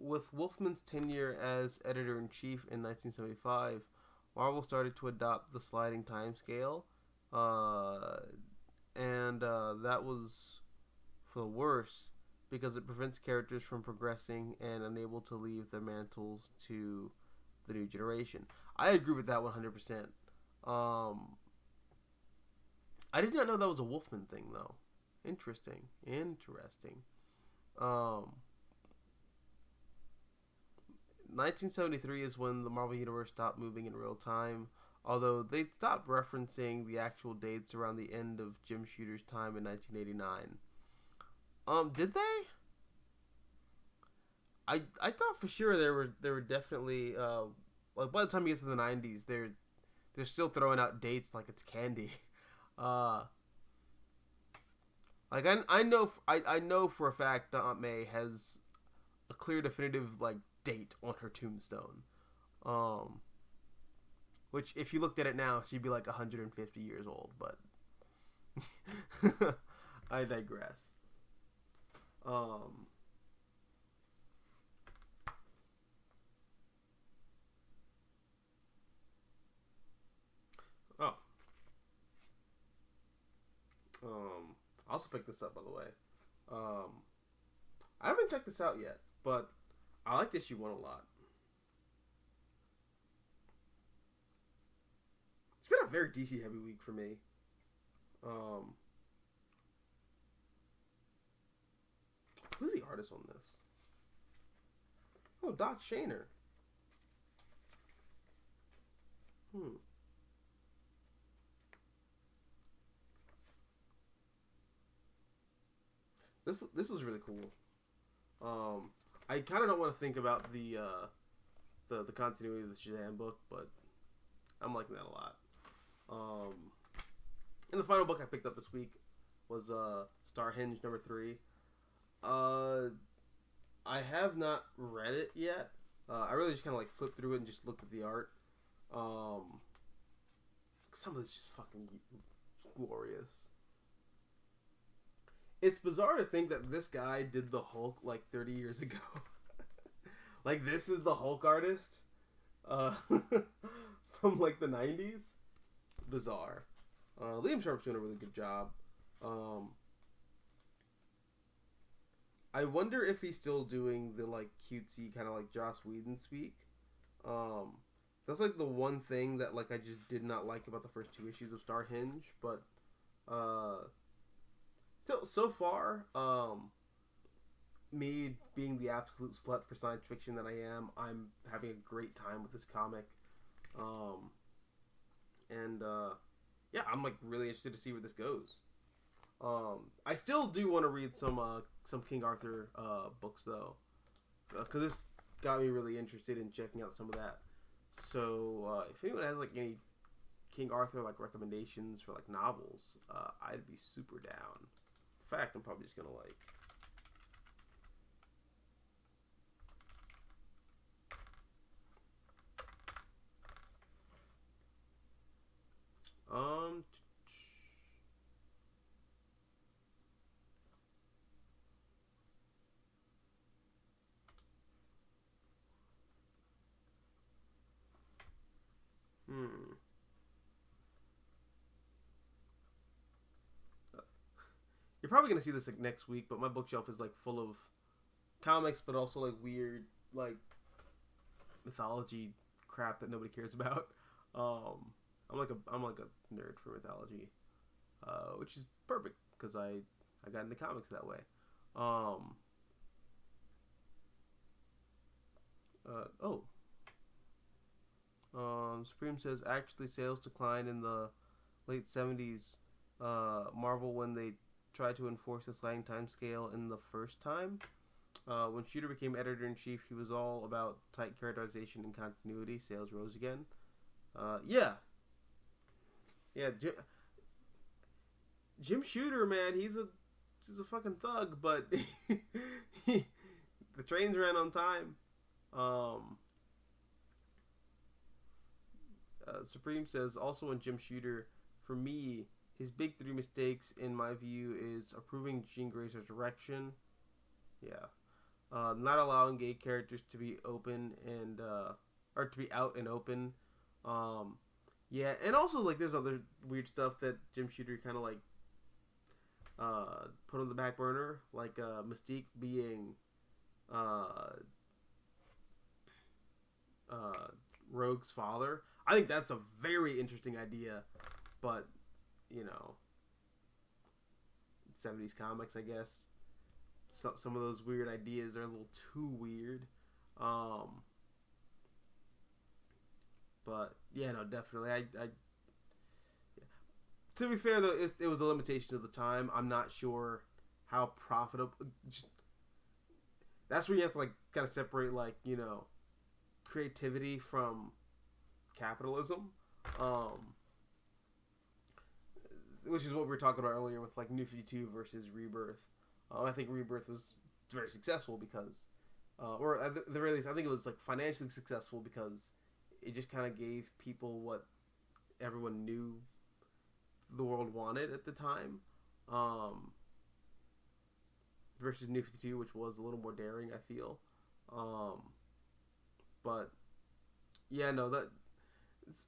With Wolfman's tenure as editor-in-chief in 1975, Marvel started to adopt the sliding timescale, and that was for the worse, because it prevents characters from progressing and unable to leave their mantles to the new generation. I agree with that 100%. I did not know that was a Wolfman thing, though. Interesting. 1973 is when the Marvel Universe stopped moving in real time, although they stopped referencing the actual dates around the end of Jim Shooter's time in 1989. Did they? I thought for sure there were definitely like by the time you get to the 90s, they're still throwing out dates like it's candy. Like I know for a fact that Aunt May has a clear definitive like date on her tombstone, which if you looked at it now, she'd be like 150 years old. But I digress. Oh. I also picked this up, by the way. Um, I haven't checked this out yet, but I like issue 1 a lot. It's been a very DC heavy week for me. Um, who's the artist on this? Oh, Doc Shaner. This is really cool. I kind of don't want to think about the continuity of the Shazam book, but I'm liking that a lot. And the final book I picked up this week was Starhenge #3. I have not read it yet. I really just kind of like flipped through it and just looked at the art. Some of it's just fucking glorious. It's bizarre to think that this guy did the Hulk like 30 years ago. Like, this is the Hulk artist from like the 90s. Bizarre. Liam Sharp's doing a really good job. I wonder if he's still doing the like cutesy kind of like Joss Whedon speak. That's like the one thing that like I just did not like about the first 2 issues of Starhenge, but so far, me being the absolute slut for science fiction that I am, I'm having a great time with this comic. Yeah, I'm like really interested to see where this goes. I still do want to read some King Arthur books though, because this got me really interested in checking out some of that. So if anyone has like any King Arthur like recommendations for like novels, I'd be super down. In fact, I'm probably just gonna like. Um. Hmm. You're probably gonna see this like next week, but my bookshelf is like full of comics, but also like weird like mythology crap that nobody cares about. I'm like a nerd for mythology, which is perfect because I got into comics that way. Um, oh, Supreme says actually sales declined in the late '70s. Marvel when they tried to enforce the sliding time scale in the first time. When Shooter became editor-in-chief, he was all about tight characterization and continuity. Sales rose again. Yeah. Jim Shooter, man, he's a fucking thug, but the trains ran on time. Supreme says also in Jim Shooter, for me, his big 3 mistakes, in my view, is approving Jean Grey's resurrection. Yeah. Not allowing gay characters to be open and or to be out and open. Yeah, and also like there's other weird stuff that Jim Shooter kind of like put on the back burner, like Mystique being Rogue's father. I think that's a very interesting idea, but you know, 70s comics, I guess. Some of those weird ideas are a little too weird. But yeah, no, definitely. Yeah. To be fair though, it was a limitation of the time. I'm not sure how profitable. That's where you have to like kind of separate like creativity from capitalism. Which is what we were talking about earlier with like New 52 versus Rebirth. I think Rebirth was very successful because, or at the very least, I think it was like financially successful because it just kind of gave people what everyone knew the world wanted at the time. Versus New 52, which was a little more daring, I feel. But yeah, no, that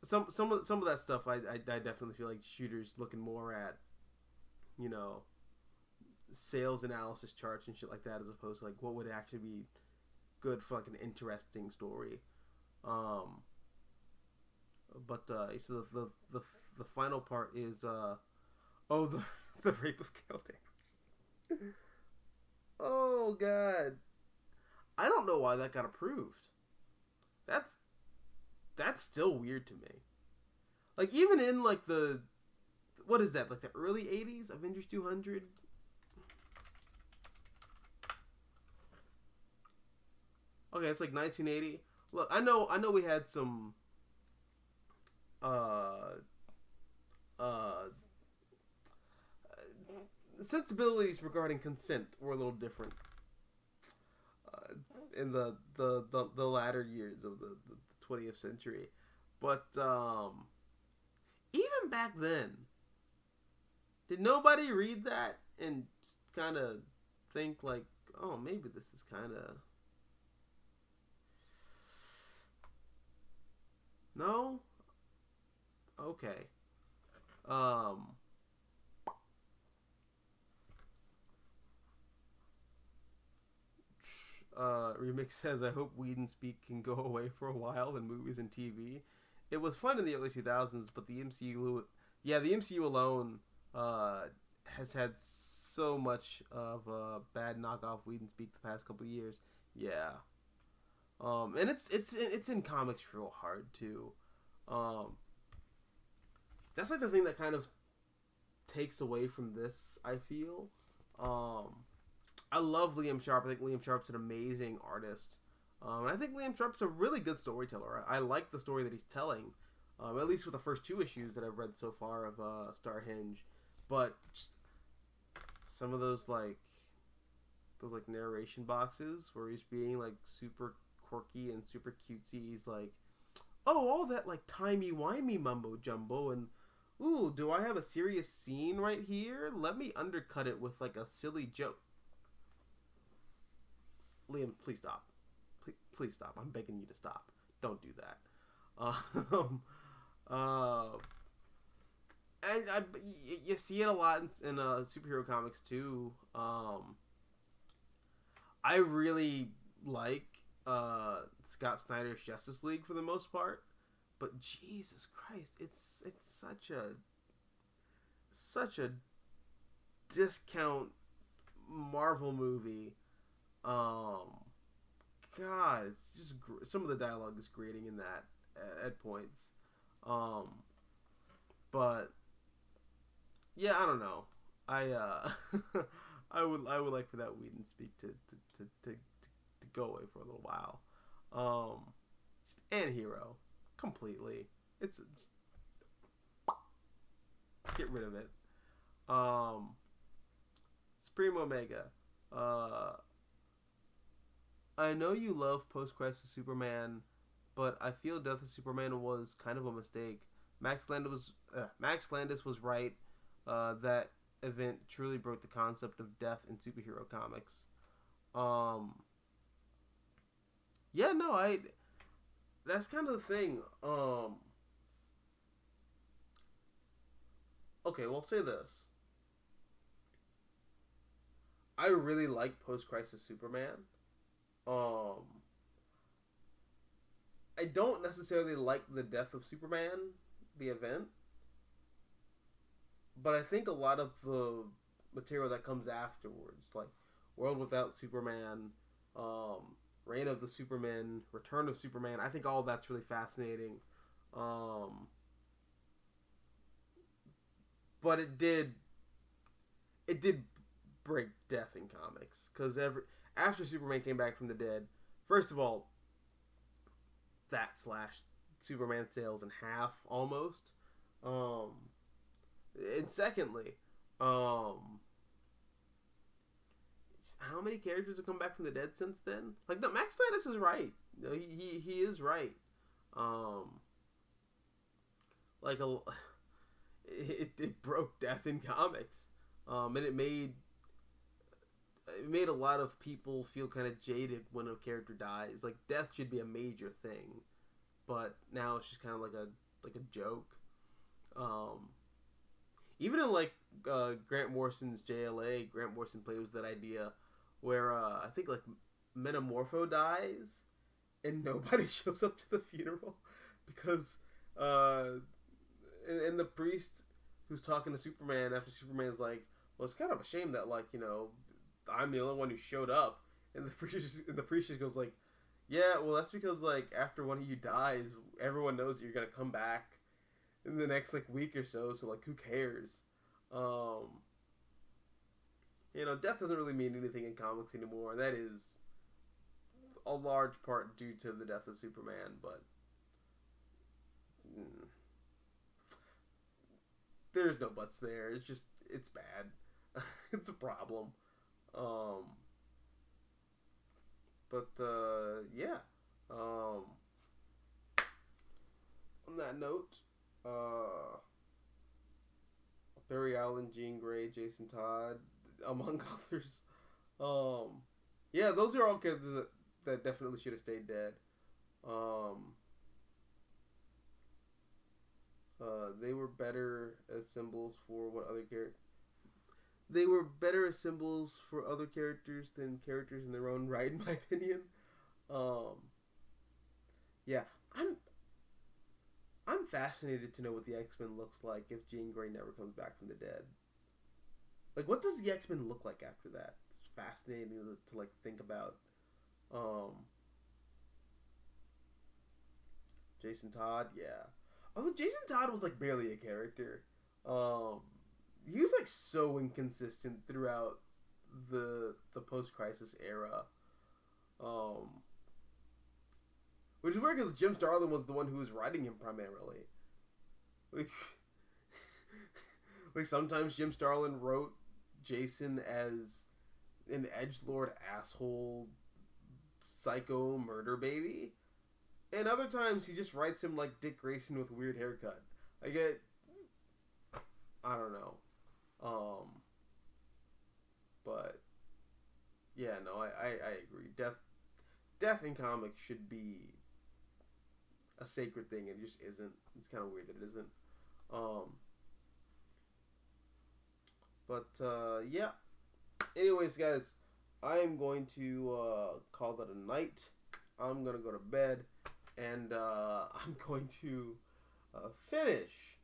some of that stuff I definitely feel like Shooter's looking more at, sales analysis charts and shit like that, as opposed to like what would actually be good for like an interesting story. But so the final part is the the rape of Carol Danvers. Oh god, I don't know why that got approved. That's still weird to me. Like even in like the what is that, like the early 80s, Avengers 200. Okay, it's like 1980. Look, I know we had some uh uh sensibilities regarding consent were a little different in the latter years of the 20th century. But even back then, did nobody read that and kind of think like, oh, maybe this is kind of... No? Okay. Remix says, I hope Weed and Speak can go away for a while in movies and TV. It was fun in the early 2000s, but the MCU... Yeah, the MCU alone has had so much of bad knockoff Weed and Speak the past couple of years. Yeah. And it's in comics real hard, too. That's like the thing that kind of takes away from this, I feel. I love Liam Sharp. I think Liam Sharp's an amazing artist. And I think Liam Sharp's a really good storyteller. I like the story that he's telling, at least with the first 2 issues that I've read so far of Starhenge. But some of those like narration boxes where he's being like super quirky and super cutesy. He's like, oh, all that like timey-wimey mumbo jumbo, and ooh, do I have a serious scene right here? Let me undercut it with like a silly joke. Liam, please stop. Please stop. I'm begging you to stop. Don't do that. And you see it a lot in superhero comics too. I really like Scott Snyder's Justice League for the most part, but Jesus Christ, it's such a discount Marvel movie. God, it's just some of the dialogue is grating in that at points. But yeah, I don't know. I would like for that Weed and Speak to go away for a little while. And Hero completely. It's get rid of it. Supreme Omega. I know you love post-crisis Superman, but I feel Death of Superman was kind of a mistake. Max Landis was right. That event truly broke the concept of death in superhero comics. Yeah, no, that's kind of the thing. Okay, well, I'll say this. I really like post-crisis Superman. I don't necessarily like the death of Superman, the event, but I think a lot of the material that comes afterwards, like World Without Superman, Reign of the Supermen, Return of Superman, I think all that's really fascinating. But it did break death in comics, because after Superman came back from the dead, first of all, that slashed Superman sales in half almost. And secondly, how many characters have come back from the dead since then? Like, no, Max Landis is right. No, he is right. Like it broke death in comics, and it made a lot of people feel kind of jaded when a character dies. Like, death should be a major thing, but now it's just kind of like a joke. even in like Grant Morrison's JLA, Grant Morrison plays with that idea where I think like Metamorpho dies and nobody shows up to the funeral because and the priest who's talking to Superman after Superman's like, well, it's kind of a shame that like, you know, I'm the only one who showed up, and the priest just goes like, yeah, well, that's because like after one of you dies, everyone knows that you're gonna come back in the next like week or so, so like who cares? You know, death doesn't really mean anything in comics anymore. That is a large part due to the death of Superman, but there's no buts there. It's just, it's bad. It's a problem. Yeah. On that note, Barry Allen, Jean Grey, Jason Todd, among others. Yeah, those are all kids that definitely should have stayed dead. They were better as symbols for what other characters. They were better as symbols for other characters than characters in their own right, in my opinion. Yeah, I'm fascinated to know what the X-Men looks like if Jean Grey never comes back from the dead. Like, what does the X-Men look like after that? It's fascinating to like think about. Jason Todd, yeah. Although Jason Todd was like barely a character. He was like so inconsistent throughout the post-crisis era. Which is weird because Jim Starlin was the one who was writing him primarily. Like sometimes Jim Starlin wrote Jason as an edgelord asshole psycho murder baby. And other times he just writes him like Dick Grayson with a weird haircut. I don't know. But yeah, no, I agree. Death in comics should be a sacred thing, and it just isn't. It's kind of weird that it isn't. Yeah. Anyways, guys, I am going to call that a night. I'm gonna go to bed, and I'm going to finish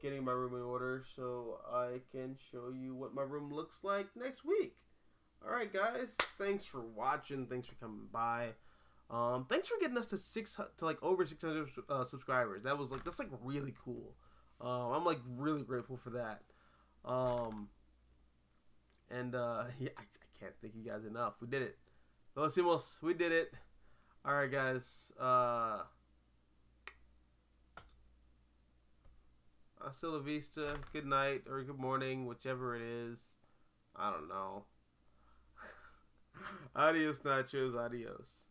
getting my room in order so I can show you what my room looks like next week. Alright guys, thanks for watching, thanks for coming by. Thanks for getting us to like over 600 subscribers. That's like really cool. I'm like really grateful for that. Yeah, I can't thank you guys enough. We did it. Lo hicimos. We did it. Alright guys, hasta la vista, good night, or good morning, whichever it is. I don't know. Adios, nachos, adios.